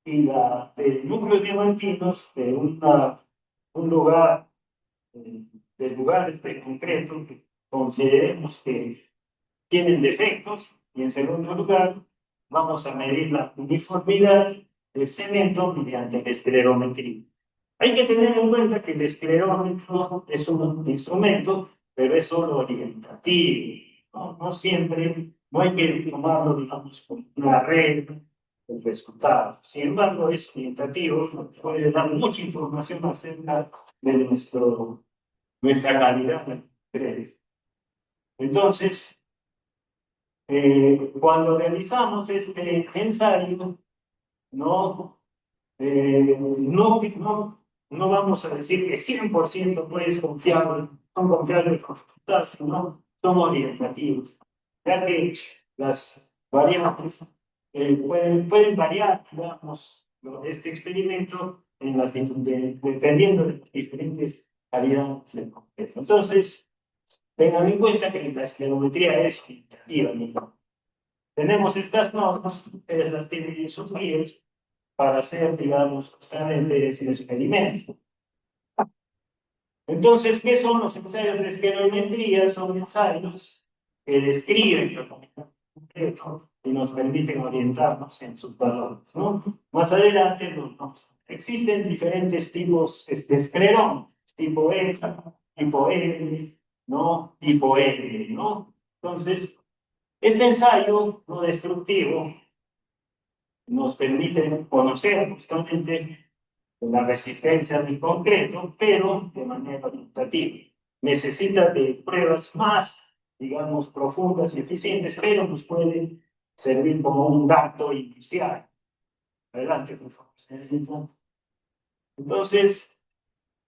y la de núcleos diamantinos de un lugar, de lugares de concreto que consideremos que tienen defectos. Y en segundo lugar, vamos a medir la uniformidad del cemento mediante la esclerometría. Hay que tener en cuenta que el esclerómetro es un instrumento, pero es solo orientativo, ¿no? No siempre, no hay que tomarlo, digamos, como una regla el resultado. Sin embargo, es orientativo, nos puede dar mucha información acerca de nuestra calidad de crédito. Entonces, cuando realizamos este ensayo, no, no vamos a decir que 100% puedes confiar, son confiables los resultados, sino son orientativos, ya que las variables pueden variar, digamos, este experimento dependiendo de las diferentes calidades del concreto. Entonces, tengan en cuenta que la esclerometría es orientativa, ¿no? Tenemos estas normas, ustedes las tienen en sus guías para hacer, digamos, justamente ese experimento. Entonces, ¿qué son los ensayos de esclerometría? Son ensayos que describen el concreto y nos permiten orientarnos en sus valores, ¿no? Más adelante, existen diferentes tipos de esclerómetros, tipo E, tipo L, ¿no? Tipo L, ¿no? Entonces, este ensayo no destructivo nos permite conocer justamente la resistencia del concreto, pero de manera orientativa. Necesita de pruebas más, digamos, profundas y eficientes, pero nos puede servir como un dato inicial. Adelante, por favor. Entonces,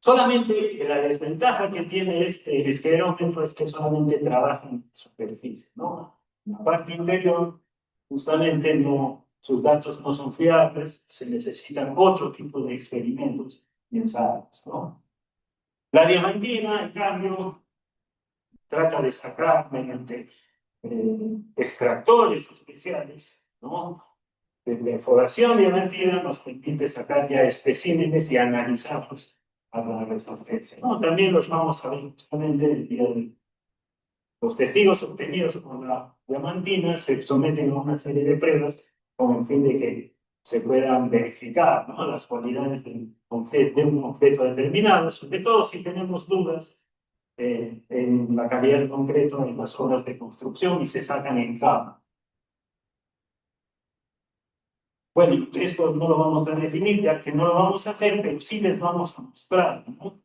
solamente la desventaja que tiene este esclerómetro es que solamente trabaja en superficie, ¿no? En la parte interior, justamente no, sus datos no son fiables, se necesitan otro tipo de experimentos y ensayos, ¿no? La diamantina, en cambio, trata de sacar mediante extractores especiales, ¿no? De perforación diamantina nos permite sacar ya especímenes y analizarlos a la resistencia, ¿no? También los vamos a ver justamente el día de hoy. Los testigos obtenidos con la diamantina se someten a una serie de pruebas con el fin de que se puedan verificar, ¿no?, las cualidades de un objeto determinado, sobre todo si tenemos dudas en la calidad del concreto en las obras de construcción y se sacan en cama. Bueno, esto no lo vamos a definir ya que no lo vamos a hacer, pero sí les vamos a mostrar, ¿no?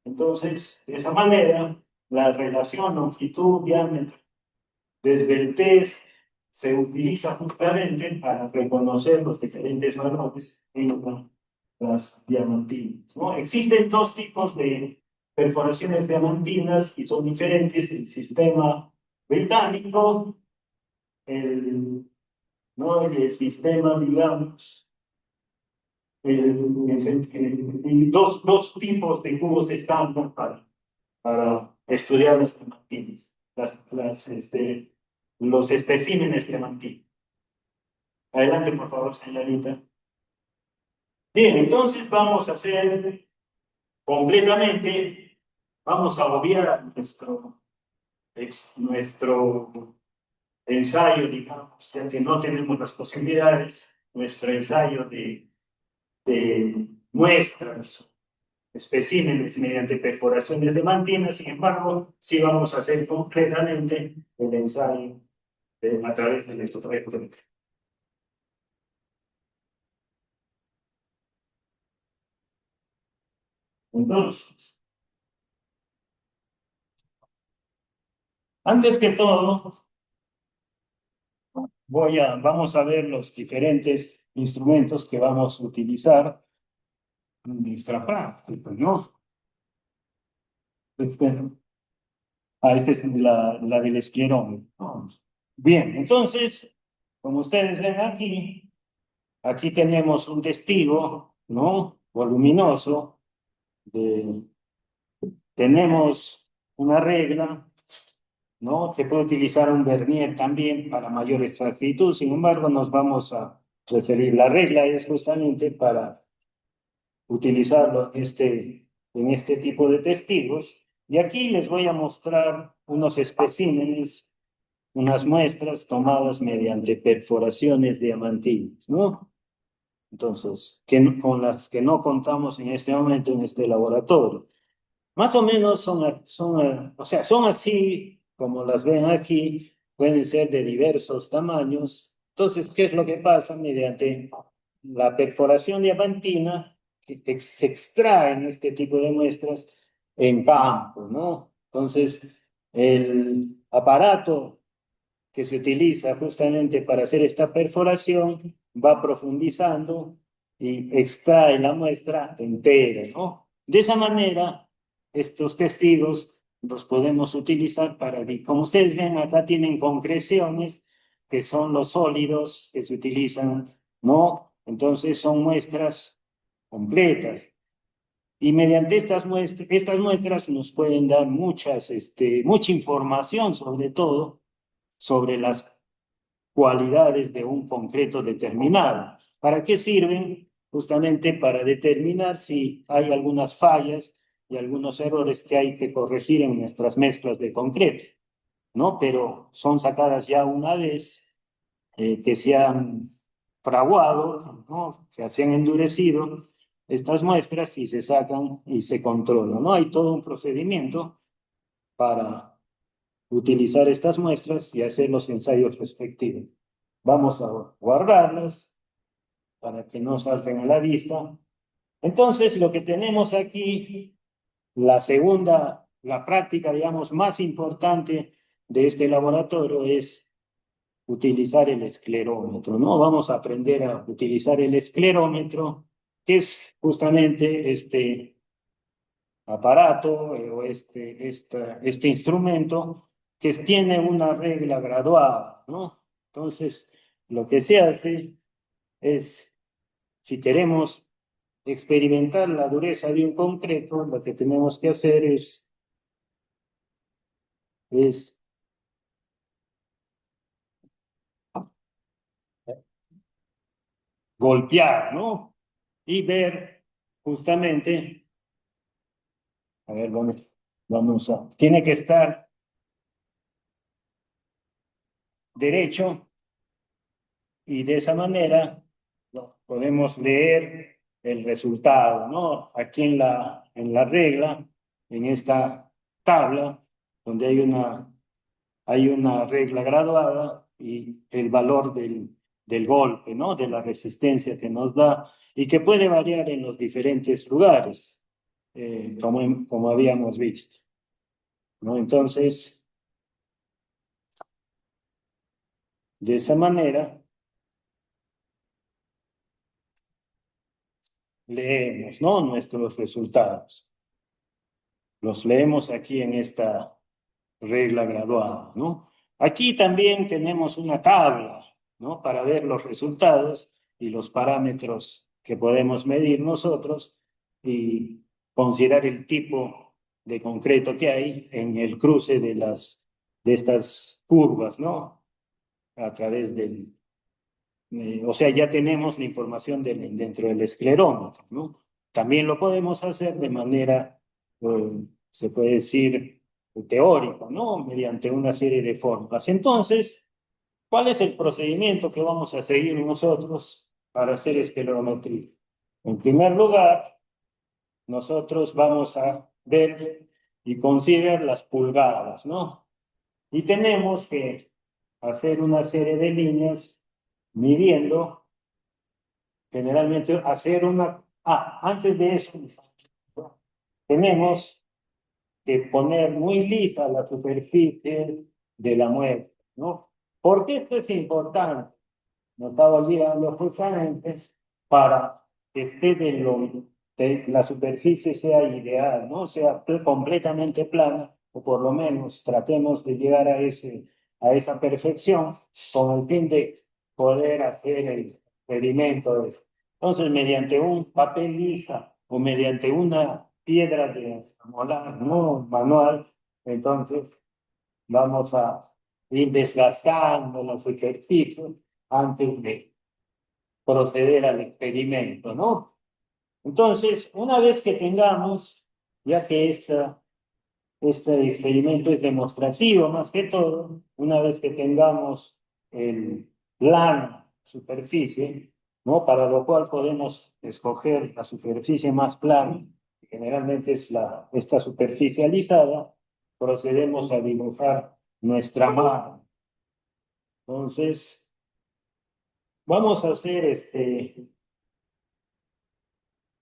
Entonces, de esa manera, la relación longitud-diámetro desveltez se utiliza justamente para reconocer los diferentes valores en las diamantinas, ¿no? Existen dos tipos de perforaciones diamantinas y son diferentes: el sistema británico, el, ¿no?, el sistema, digamos, y dos tipos de cubos estándar para estudiar las diamantinas, los especímenes diamantinos. Adelante, por favor, señorita. Bien, entonces vamos a hacer completamente, vamos a obviar nuestro ensayo, digamos, ya que no tenemos las posibilidades, nuestro ensayo de muestras, especímenes mediante perforaciones de mantina. Sin embargo, sí vamos a hacer completamente el ensayo a través del electroelectrónico. Entonces, antes que todo, vamos a ver los diferentes instrumentos que vamos a utilizar en nuestra práctica, ¿no? Esta es la del esquirón. Bien, entonces, como ustedes ven aquí tenemos un testigo, ¿no?, voluminoso. Tenemos una regla, ¿no?, se puede utilizar un vernier también para mayor exactitud. Sin embargo, nos vamos a referir. La regla es justamente para utilizarlo en este tipo de testigos. Y aquí les voy a mostrar unos especímenes, unas muestras tomadas mediante perforaciones diamantinas, ¿no? entonces, con las que no contamos en este momento en este laboratorio. Más o menos o sea, son así como las ven aquí, pueden ser de diversos tamaños. Entonces, ¿qué es lo que pasa? Mediante la perforación diamantina, se extraen este tipo de muestras en campo, ¿no? Entonces, el aparato que se utiliza justamente para hacer esta perforación va profundizando y extrae la muestra entera, ¿no? De esa manera, estos testigos los podemos utilizar para, como ustedes ven, acá tienen concreciones, que son los sólidos que se utilizan, ¿no? Entonces son muestras completas. Y mediante estas muestras nos pueden dar mucha información, sobre todo, sobre las cualidades de un concreto determinado. ¿Para qué sirven? Justamente para determinar si hay algunas fallas y algunos errores que hay que corregir en nuestras mezclas de concreto, ¿no? Pero son sacadas ya una vez que se han fraguado, ¿no? Que se han endurecido estas muestras y se sacan y se controlan, ¿no? Hay todo un procedimiento para utilizar estas muestras y hacer los ensayos respectivos. Vamos a guardarlas para que no salten a la vista. Entonces, lo que tenemos aquí, la práctica, digamos, más importante de este laboratorio es utilizar el esclerómetro, ¿no? Vamos a aprender a utilizar el esclerómetro, que es justamente este aparato o este instrumento que tiene una regla graduada, ¿no? Entonces, lo que se hace es, si queremos experimentar la dureza de un concreto, lo que tenemos que hacer es golpear, ¿no? Y ver justamente, a ver, tiene que estar derecho y de esa manera podemos leer el resultado, ¿no? Aquí en la regla, en esta tabla, donde hay una regla graduada y el valor del golpe, ¿no? De la resistencia que nos da y que puede variar en los diferentes lugares, como habíamos visto, ¿no? Entonces, de esa manera, leemos, ¿no? Nuestros resultados. Los leemos aquí en esta regla graduada, ¿no? Aquí también tenemos una tabla, ¿no? Para ver los resultados y los parámetros que podemos medir nosotros y considerar el tipo de concreto que hay en el cruce de estas curvas, ¿no? A través o sea, ya tenemos la información dentro del esclerómetro, ¿no? También lo podemos hacer de manera, se puede decir, teórica, ¿no? Mediante una serie de fórmulas. Entonces, ¿cuál es el procedimiento que vamos a seguir nosotros para hacer esclerometría? En primer lugar, nosotros vamos a ver y considerar las pulgadas, ¿no? Y tenemos que hacer una serie de líneas midiendo. Generalmente hacer antes de eso, tenemos que poner muy lisa la superficie de la muestra, ¿no? ¿Por qué esto es importante? Nos estaba olvidando justamente para que la superficie sea ideal, ¿no? Sea completamente plana, o por lo menos tratemos de llegar a esa perfección con el fin de poder hacer el experimento. Entonces, mediante un papel lija o mediante una piedra de molar, ¿no? Manual, entonces vamos a ir desgastando la superficie antes de proceder al experimento, ¿no? Entonces, una vez que tengamos, ya que este experimento es demostrativo más que todo, una vez que tengamos el plano, superficie, ¿no? Para lo cual podemos escoger la superficie más plana, que generalmente es esta superficie alisada, procedemos a dibujar nuestra mano. Entonces, vamos a hacer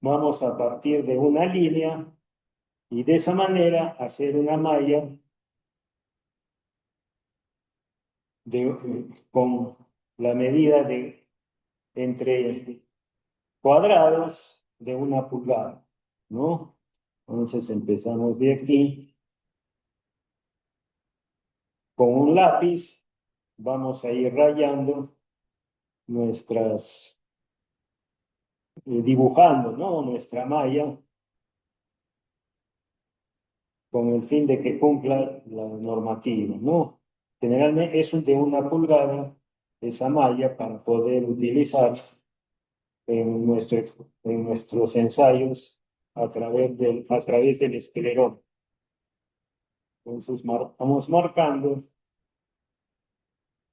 vamos a partir de una línea y de esa manera hacer una malla con la medida de entre cuadrados de 1 pulgada, ¿no? Entonces empezamos de aquí. Con un lápiz vamos a ir rayando nuestras, dibujando, ¿no? Nuestra malla con el fin de que cumpla la normativa, ¿no? Generalmente es de 1 pulgada esa malla para poder utilizar en nuestros ensayos a través del esclerón. Entonces vamos marcando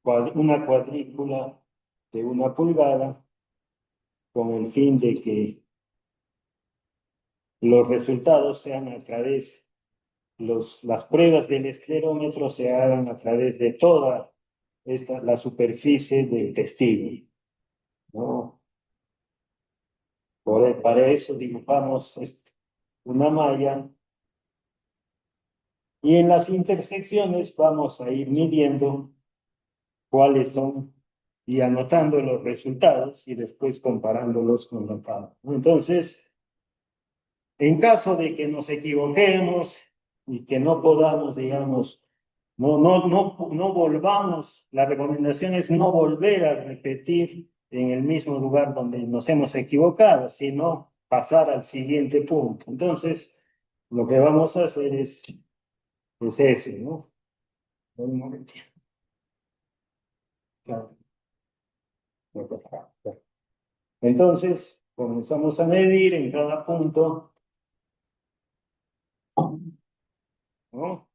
una cuadrícula de 1 pulgada con el fin de que los resultados sean a través, las pruebas del esclerómetro se hagan a través de toda la superficie del testigo, ¿no? Para eso dibujamos una malla y en las intersecciones vamos a ir midiendo cuáles son y anotando los resultados y después comparándolos con la tabla. Entonces, en caso de que nos equivoquemos y que no podamos, digamos, no volvamos, la recomendación es no volver a repetir en el mismo lugar donde nos hemos equivocado, sino pasar al siguiente punto. Entonces, lo que vamos a hacer es eso, ¿no? Un momentito. Entonces, comenzamos a medir en cada punto, ¿no?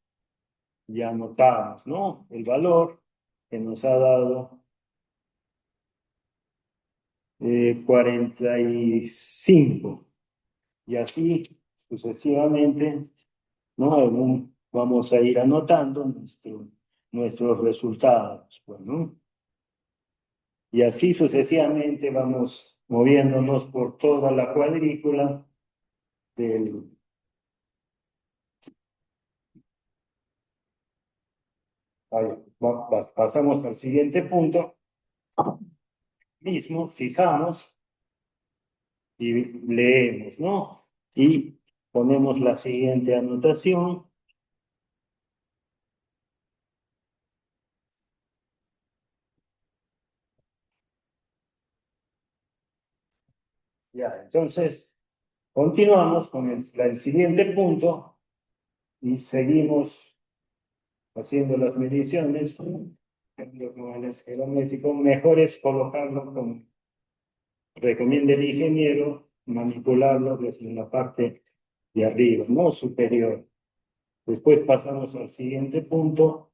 Y anotamos, ¿no? El valor que nos ha dado 45. Y así sucesivamente, ¿no? Vamos a ir anotando nuestros resultados, pues, ¿no? Y así sucesivamente vamos moviéndonos por toda la cuadrícula del... Pasamos al siguiente punto, mismo, fijamos y leemos, ¿no? Y ponemos la siguiente anotación. Ya, entonces continuamos con el siguiente punto y seguimos haciendo las mediciones. Los móviles geométricos, mejor es colocarlo como recomienda el ingeniero, manipularlo desde la parte de arriba, no superior. Después pasamos al siguiente punto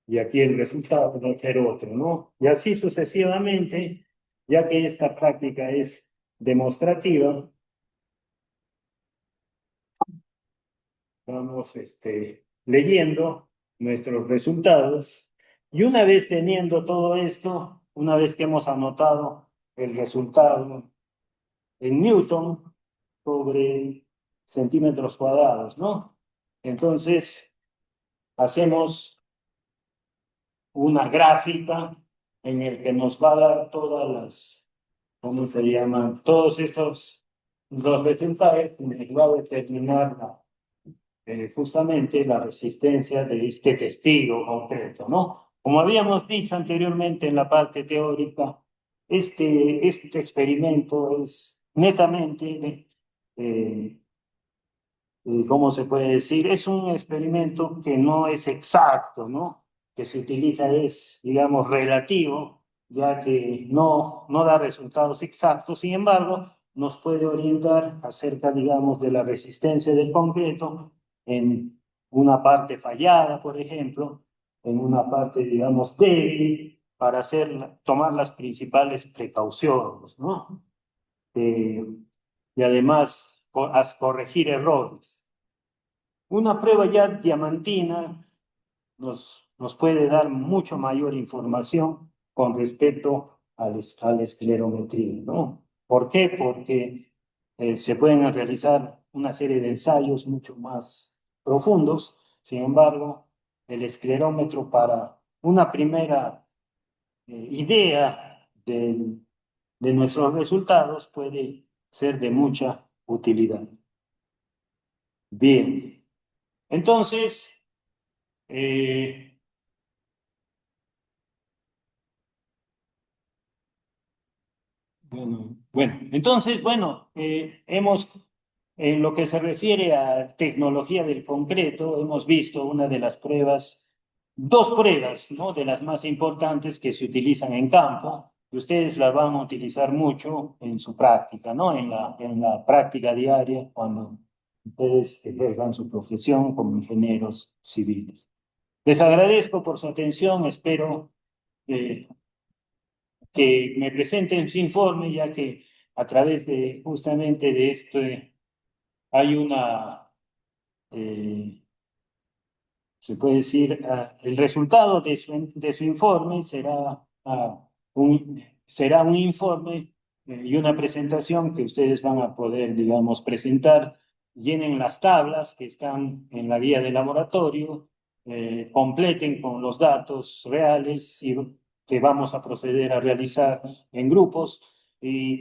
y aquí el resultado va a ser otro, ¿no? Y así sucesivamente, ya que esta práctica es demostrativa, vamos leyendo nuestros resultados y una vez teniendo todo esto, una vez que hemos anotado el resultado en Newton sobre centímetros cuadrados, ¿no? Entonces, hacemos una gráfica en el que nos va a dar todas ¿cómo se llaman? Todos estos los resultados en el que va a determinar justamente la resistencia de este testigo concreto, ¿no? Como habíamos dicho anteriormente en la parte teórica, este experimento es netamente, ¿cómo se puede decir? Es un experimento que no es exacto, ¿no? Que se utiliza es, digamos, relativo, ya que no da resultados exactos, sin embargo, nos puede orientar acerca, digamos, de la resistencia del concreto en una parte fallada, por ejemplo, en una parte, digamos, débil, para tomar las principales precauciones, ¿no? Y además corregir errores. Una prueba ya diamantina nos puede dar mucho mayor información con respecto a la esclerometría, ¿no? ¿Por qué? Porque se pueden realizar una serie de ensayos mucho más profundos. Sin embargo, el esclerómetro para una primera idea de nuestros resultados puede ser de mucha utilidad. Bien, entonces, eh, en lo que se refiere a tecnología del concreto, hemos visto una de las pruebas, dos pruebas, ¿no? De las más importantes que se utilizan en campo, y ustedes las van a utilizar mucho en su práctica, ¿no? En la práctica diaria, cuando ustedes ejerzan su profesión como ingenieros civiles. Les agradezco por su atención, espero eh, que me presenten su informe, ya que a través de justamente de este hay eh, se puede decir, el resultado de su informe será, será un informe y una presentación que ustedes van a poder, digamos, presentar. Llenen las tablas que están en la guía de laboratorio, completen con los datos reales y que vamos a proceder a realizar en grupos. Y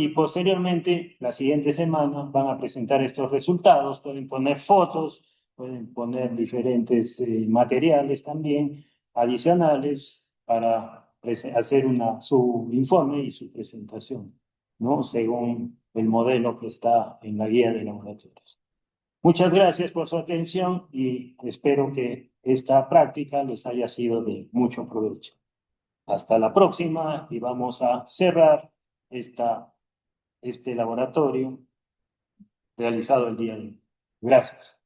posteriormente, la siguiente semana, van a presentar estos resultados. Pueden poner fotos, pueden poner diferentes materiales también adicionales para hacer su informe y su presentación, ¿no? Según el modelo que está en la guía de laboratorios. Muchas gracias por su atención y espero que esta práctica les haya sido de mucho provecho. Hasta la próxima y vamos a cerrar este laboratorio realizado el día de hoy. Gracias.